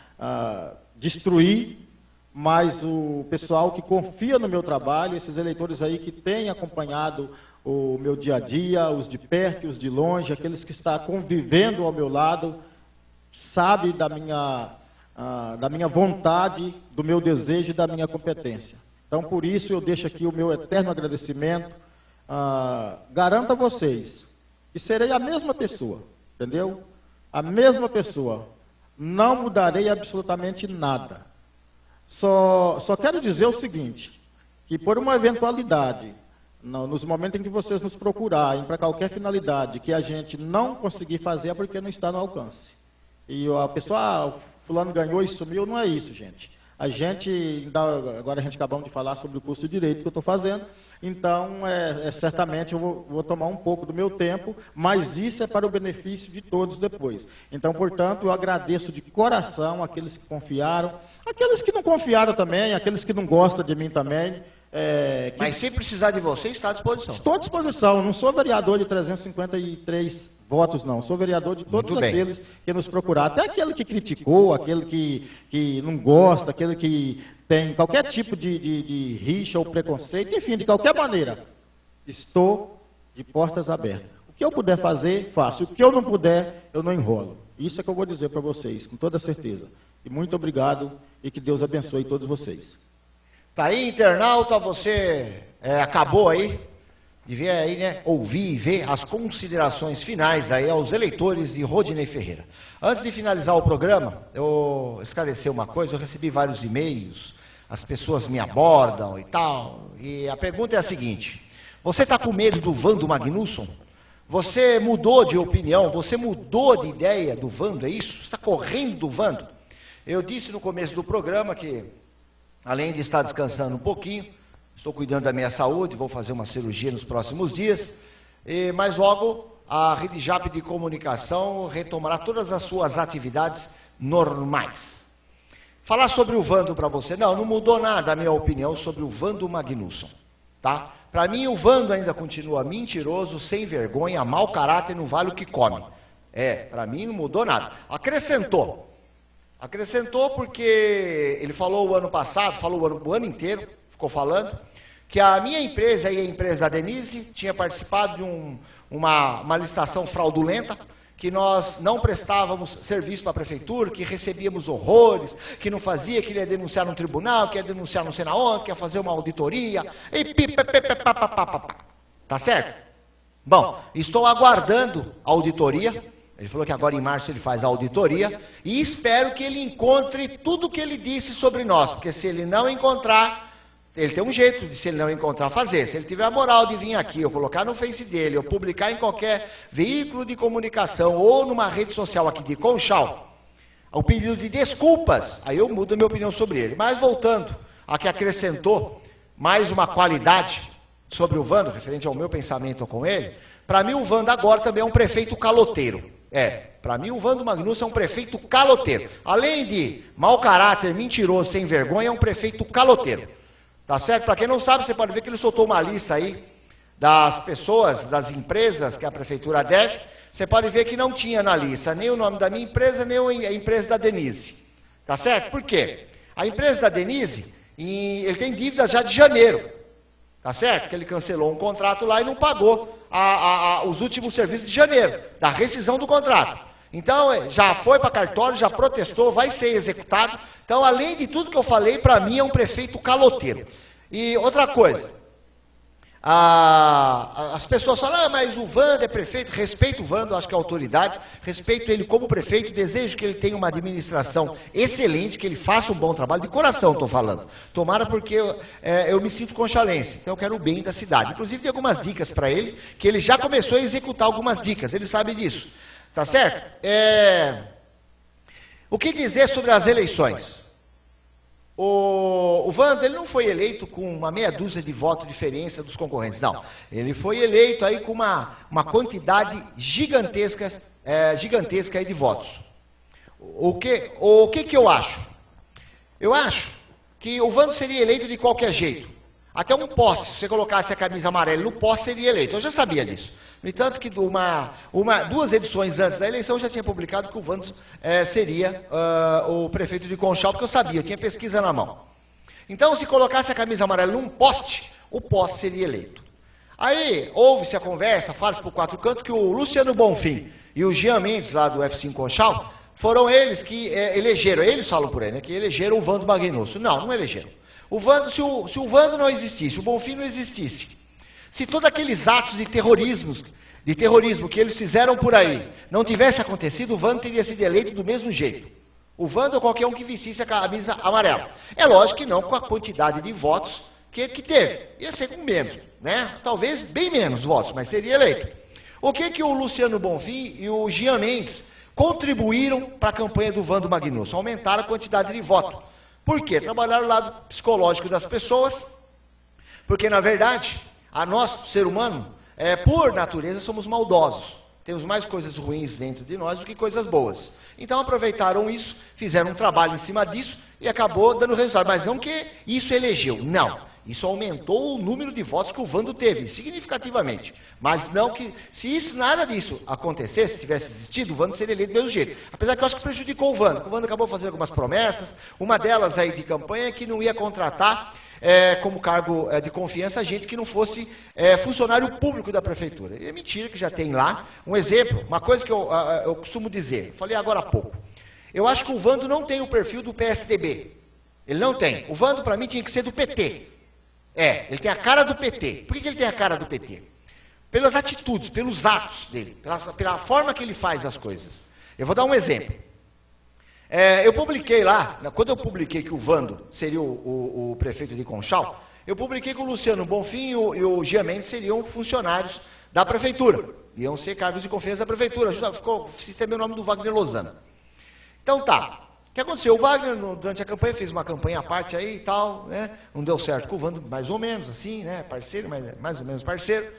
destruir, mas o pessoal que confia no meu trabalho, esses eleitores aí que têm acompanhado o meu dia a dia, os de perto e os de longe, aqueles que estão convivendo ao meu lado, sabe da minha vontade, do meu desejo e da minha competência. Então, por isso, eu deixo aqui o meu eterno agradecimento. Garanto a vocês que serei a mesma pessoa, entendeu? A mesma pessoa. Não mudarei absolutamente nada. Só quero dizer o seguinte, que por uma eventualidade, nos momentos em que vocês nos procurarem para qualquer finalidade que a gente não conseguir fazer é porque não está no alcance. E a pessoa, fulano ganhou e sumiu, não é isso, gente. agora a gente acabamos de falar sobre o curso de Direito que eu estou fazendo, então, certamente eu vou tomar um pouco do meu tempo, mas isso é para o benefício de todos depois. Então, portanto, eu agradeço de coração aqueles que confiaram, aqueles que não confiaram também, aqueles que não gostam de mim também. Mas se precisar de você, está à disposição. Estou à disposição, não sou vereador de 353 votos, não. Sou vereador de todos aqueles que nos procuraram. Até aquele que criticou, aquele que não gosta, aquele que tem qualquer tipo de rixa ou preconceito, enfim, de qualquer maneira. Estou de portas abertas. O que eu puder fazer, faço. O que eu não puder, eu não enrolo. Isso é que eu vou dizer para vocês, com toda certeza. E muito obrigado e que Deus abençoe todos vocês. Tá aí, internauta, você acabou aí de ver aí, né, ouvir e ver as considerações finais aí aos eleitores de Rodinei Ferreira. Antes de finalizar o programa, eu esclarecer uma coisa, eu recebi vários e-mails, as pessoas me abordam e tal, e a pergunta é a seguinte: você está com medo do Vando Magnusson? Você mudou de opinião, você mudou de ideia do Vando, é isso? Você está correndo do Vando? Eu disse no começo do programa que, além de estar descansando um pouquinho, estou cuidando da minha saúde, vou fazer uma cirurgia nos próximos dias, mas logo a Rede JAP de Comunicação retomará todas as suas atividades normais. Falar sobre o Vando para você, não mudou nada a minha opinião sobre o Vando Magnusson, tá? Para mim o Vando ainda continua mentiroso, sem vergonha, mau caráter, não vale o que come. Para mim não mudou nada. Acrescentou porque ele falou o ano passado, falou o ano inteiro, ficou falando, que a minha empresa e a empresa da Denise tinha participado de uma licitação fraudulenta, que nós não prestávamos serviço para a prefeitura, que recebíamos horrores, que não fazia, que ele ia denunciar no tribunal, que ia denunciar não sei na onde, que ia fazer uma auditoria, e tá certo? Bom, estou aguardando a auditoria. Ele falou que agora em março ele faz a auditoria e espero que ele encontre tudo o que ele disse sobre nós, porque se ele não encontrar, ele tem um jeito de, se ele não encontrar, fazer. Se ele tiver a moral de vir aqui, ou colocar no Face dele, ou publicar em qualquer veículo de comunicação, ou numa rede social aqui de Conchal, o pedido de desculpas, aí eu mudo a minha opinião sobre ele. Mas voltando a que acrescentou mais uma qualidade sobre o Vando, referente ao meu pensamento com ele, para mim o Vando agora também é um prefeito caloteiro. Para mim o Vando Magnusson é um prefeito caloteiro. Além de mau caráter, mentiroso, sem vergonha, é um prefeito caloteiro. Tá certo? Para quem não sabe, você pode ver que ele soltou uma lista aí das pessoas, das empresas que a prefeitura deve. Você pode ver que não tinha na lista nem o nome da minha empresa, nem a empresa da Denise. Tá certo? Por quê? A empresa da Denise, ele tem dívida já de janeiro. Tá certo? Que ele cancelou um contrato lá e não pagou os últimos serviços de janeiro, da rescisão do contrato. Então, já foi para cartório, já protestou, vai ser executado. Então, além de tudo que eu falei, para mim é um prefeito caloteiro. E outra coisa, as pessoas falam, mas o Vando é prefeito, respeito o Vando, acho que é autoridade, respeito ele como prefeito, desejo que ele tenha uma administração excelente, que ele faça um bom trabalho, de coração estou falando. Tomara porque eu me sinto conchalense, então eu quero o bem da cidade. Inclusive tem algumas dicas para ele, que ele já começou a executar algumas dicas, ele sabe disso. Tá certo? O que dizer sobre as eleições? O Vando, ele não foi eleito com uma meia dúzia de votos de diferença dos concorrentes, não. Ele foi eleito aí com uma quantidade gigantesca aí de votos. O que eu acho? Eu acho que o Vando seria eleito de qualquer jeito. Até um poste, se você colocasse a camisa amarela no poste, seria eleito. Eu já sabia disso. No entanto que duas edições antes da eleição, eu já tinha publicado que o Vando seria o prefeito de Conchal, porque eu sabia, eu tinha pesquisa na mão. Então, se colocasse a camisa amarela num poste, o poste seria eleito. Aí, houve-se a conversa, fala-se por quatro cantos, que o Luciano Bonfim e o Jean Mendes, lá do F5 Conchal, foram eles que elegeram, eles falam por aí, né, que elegeram o Vando Magnusson. Não elegeram. O Vando, se o Vando não existisse, o Bonfim não existisse, se todos aqueles atos de terrorismo que eles fizeram por aí não tivesse acontecido, o Vando teria sido eleito do mesmo jeito. O Vando ou qualquer um que vestisse a camisa amarela. É lógico que não com a quantidade de votos que teve. Ia ser com menos, né? Talvez bem menos votos, mas seria eleito. O que o Luciano Bonfim e o Jean Mendes contribuíram para a campanha do Vando Magnusson? Aumentaram a quantidade de voto. Por quê? Trabalhar o lado psicológico das pessoas, porque, na verdade, nós, ser humano, por natureza, somos maldosos. Temos mais coisas ruins dentro de nós do que coisas boas. Então, aproveitaram isso, fizeram um trabalho em cima disso e acabou dando resultado. Mas não que isso elegeu, não. Isso aumentou o número de votos que o Vando teve, significativamente. Mas não que, se nada disso acontecesse, se tivesse existido, o Vando seria eleito do mesmo jeito. Apesar que eu acho que prejudicou o Vando. O Vando acabou fazendo algumas promessas, uma delas aí de campanha que não ia contratar como cargo de confiança gente que não fosse funcionário público da prefeitura. É mentira que já tem lá. Um exemplo, uma coisa que eu costumo dizer, falei agora há pouco. Eu acho que o Vando não tem o perfil do PSDB. Ele não tem. O Vando, para mim, tinha que ser do PT. Ele tem a cara do PT. Por que ele tem a cara do PT? Pelas atitudes, pelos atos dele, pela forma que ele faz as coisas. Eu vou dar um exemplo. Eu publiquei lá, quando eu publiquei que o Vando seria o prefeito de Conchal, eu publiquei que o Luciano Bonfim e o Jean Mendes seriam funcionários da prefeitura. Iam ser cargos de confiança da prefeitura. Citei o nome do Wagner Lozano. Então tá. O que aconteceu? O Wagner, durante a campanha, fez uma campanha à parte aí e tal, né? Não deu certo com o Vando, mais ou menos, assim, né? Parceiro, mas mais ou menos parceiro.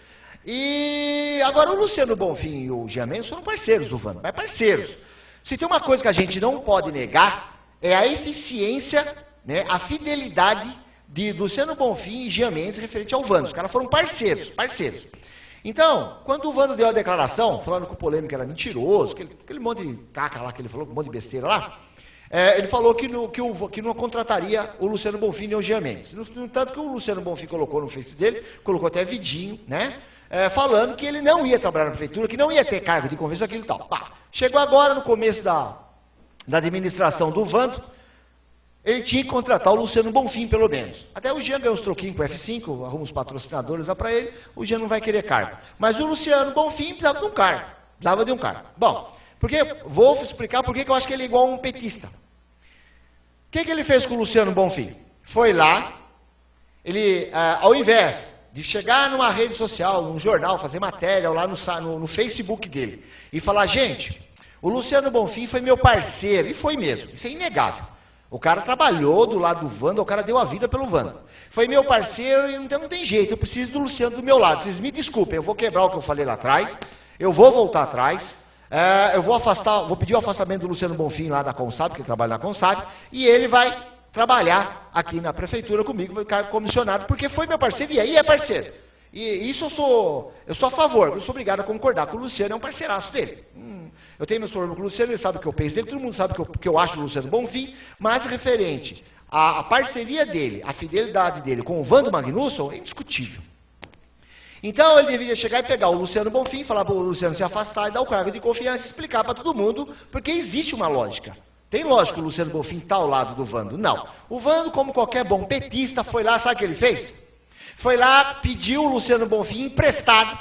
E agora o Luciano Bonfim e o Jean Mendes foram parceiros do Vando, mas parceiros. Se tem uma coisa que a gente não pode negar, é a eficiência, né, a fidelidade de Luciano Bonfim e Jean Mendes referente ao Vando. Os caras foram parceiros. Então, quando o Vando deu a declaração, falando que o polêmico era mentiroso, aquele monte de caca lá que ele falou, um monte de besteira lá, ele falou que não contrataria o Luciano Bonfim nem o Jean Mendes. No entanto, que o Luciano Bonfim colocou no Face dele, colocou até vidinho, né? Falando que ele não ia trabalhar na prefeitura, que não ia ter cargo de confiança, aquilo e tal. Pá. Chegou agora, no começo da administração do Vando, ele tinha que contratar o Luciano Bonfim, pelo menos. Até o Jean ganhou uns troquinhos com o F5, arruma uns patrocinadores lá para ele, o Jean não vai querer cargo. Mas o Luciano Bonfim precisava de um cargo. Bom, vou explicar por que eu acho que ele é igual a um petista. O que ele fez com o Luciano Bonfim? Foi lá, ele, ao invés de chegar numa rede social, num jornal, fazer matéria, ou lá no Facebook dele, e falar, gente, o Luciano Bonfim foi meu parceiro, e foi mesmo, isso é inegável. O cara trabalhou do lado do Vando, o cara deu a vida pelo Vando. Foi meu parceiro e não tem jeito, eu preciso do Luciano do meu lado. Vocês me desculpem, eu vou quebrar o que eu falei lá atrás, eu vou voltar atrás, eu vou pedir o afastamento do Luciano Bonfim lá da Consab, que ele trabalha na Consab, e ele vai trabalhar aqui na prefeitura comigo, vai ficar comissionado, porque foi meu parceiro e aí é parceiro. E isso eu sou a favor, eu sou obrigado a concordar com o Luciano, é um parceiraço dele. Eu tenho meus problemas com o Luciano, ele sabe o que eu penso dele, todo mundo sabe o que eu acho do Luciano Bonfim, mas referente à parceria dele, à fidelidade dele com o Vando Magnusson, é indiscutível. Então ele deveria chegar e pegar o Luciano Bonfim, falar para o Luciano se afastar e dar o cargo de confiança e explicar para todo mundo, porque existe uma lógica. Tem lógica o Luciano Bonfim estar ao lado do Vando? Não. O Vando, como qualquer bom petista, foi lá, sabe o que ele fez? Foi lá, pediu o Luciano Bonfim emprestado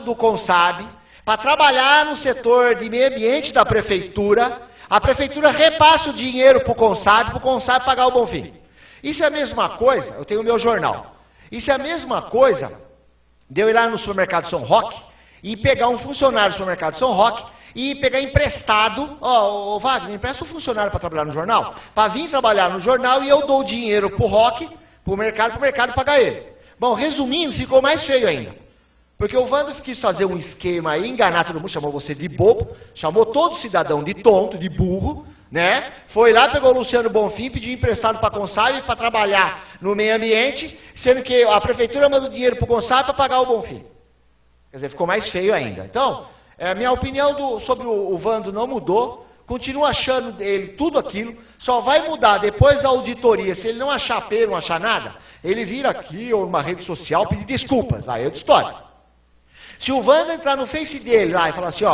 do Consab, para trabalhar no setor de meio ambiente da prefeitura. A prefeitura repassa o dinheiro para o Consab pagar o Bonfim. Isso é a mesma coisa, eu tenho o meu jornal. Isso é a mesma coisa de eu ir lá no supermercado São Roque e pegar um funcionário do supermercado São Roque e pegar emprestado, Wagner, me empresta um funcionário para trabalhar no jornal, para vir trabalhar no jornal e eu dou o dinheiro para o Roque, para o mercado pagar ele. Bom, resumindo, ficou mais feio ainda. Porque o Vando quis fazer um esquema aí, enganar todo mundo, chamou você de bobo, chamou todo cidadão de tonto, de burro, né? Foi lá, pegou o Luciano Bonfim, pediu emprestado para a Consab para trabalhar no meio ambiente, sendo que a prefeitura mandou dinheiro para o Consab para pagar o Bonfim. Quer dizer, ficou mais feio ainda. Então, a minha opinião sobre o Vando não mudou, continuo achando ele tudo aquilo, só vai mudar depois da auditoria, se ele não achar pelo, não achar nada, ele vira aqui ou numa rede social pedir desculpas, aí é outra história. Se o Vando entrar no Face dele lá e falar assim,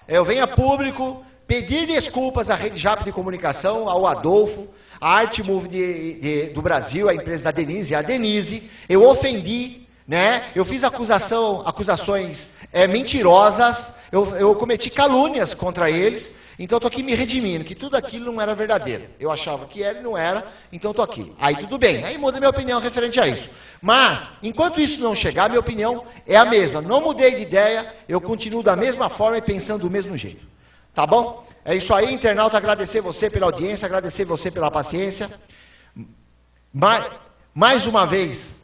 eu venho a público pedir desculpas à Rede Jap de Comunicação, ao Adolfo, à Art Move do Brasil, a empresa da Denise, a Denise, eu ofendi, né? Eu fiz acusações mentirosas, eu cometi calúnias contra eles, então eu estou aqui me redimindo, que tudo aquilo não era verdadeiro. Eu achava que era e não era, então estou aqui. Aí tudo bem, aí muda minha opinião referente a isso. Mas, enquanto isso não chegar, minha opinião é a mesma. Não mudei de ideia, eu continuo da mesma forma e pensando do mesmo jeito. Tá bom? É isso aí, internauta, agradecer você pela audiência, agradecer você pela paciência. Mais uma vez,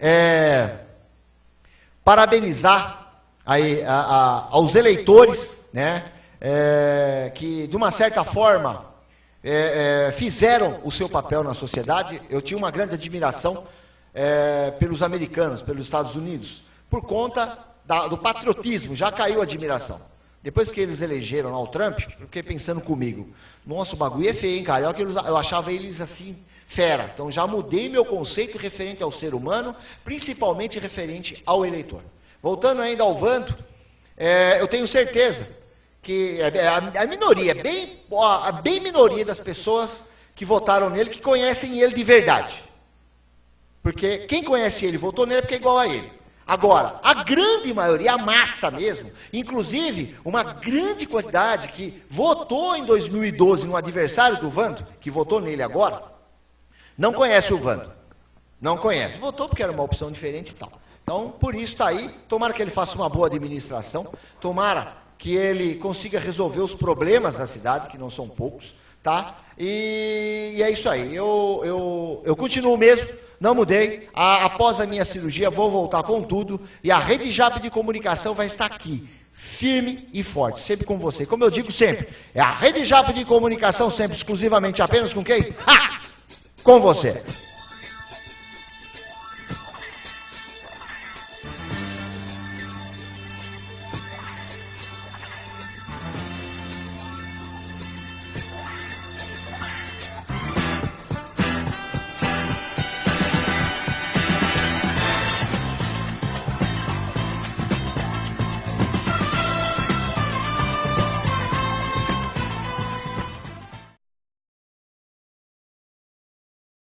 parabenizar aí, aos eleitores, né, que de uma certa forma fizeram o seu papel na sociedade. Eu tinha uma grande admiração pelos americanos, pelos Estados Unidos, por conta do patriotismo, já caiu a admiração. Depois que eles elegeram lá o Trump, eu fiquei pensando comigo, nossa, o bagulho é feio, hein, cara? Eu achava eles assim, fera. Então já mudei meu conceito referente ao ser humano, principalmente referente ao eleitor. Voltando ainda ao Vando, eu tenho certeza que a minoria, bem minoria das pessoas que votaram nele, que conhecem ele de verdade. Porque quem conhece ele, votou nele porque é igual a ele. Agora, a grande maioria, a massa mesmo, inclusive uma grande quantidade que votou em 2012 no adversário do Vando, que votou nele agora, não conhece o Vando. Não conhece. Votou porque era uma opção diferente e tal. Então, por isso está aí. Tomara que ele faça uma boa administração. Tomara que ele consiga resolver os problemas da cidade, que não são poucos, tá? E é isso aí. Eu continuo mesmo, não mudei. Após a minha cirurgia, vou voltar com tudo. E a Rede Jap de Comunicação vai estar aqui, firme e forte, sempre com você. Como eu digo sempre, é a Rede Jap de Comunicação, sempre exclusivamente apenas com quem? Com você.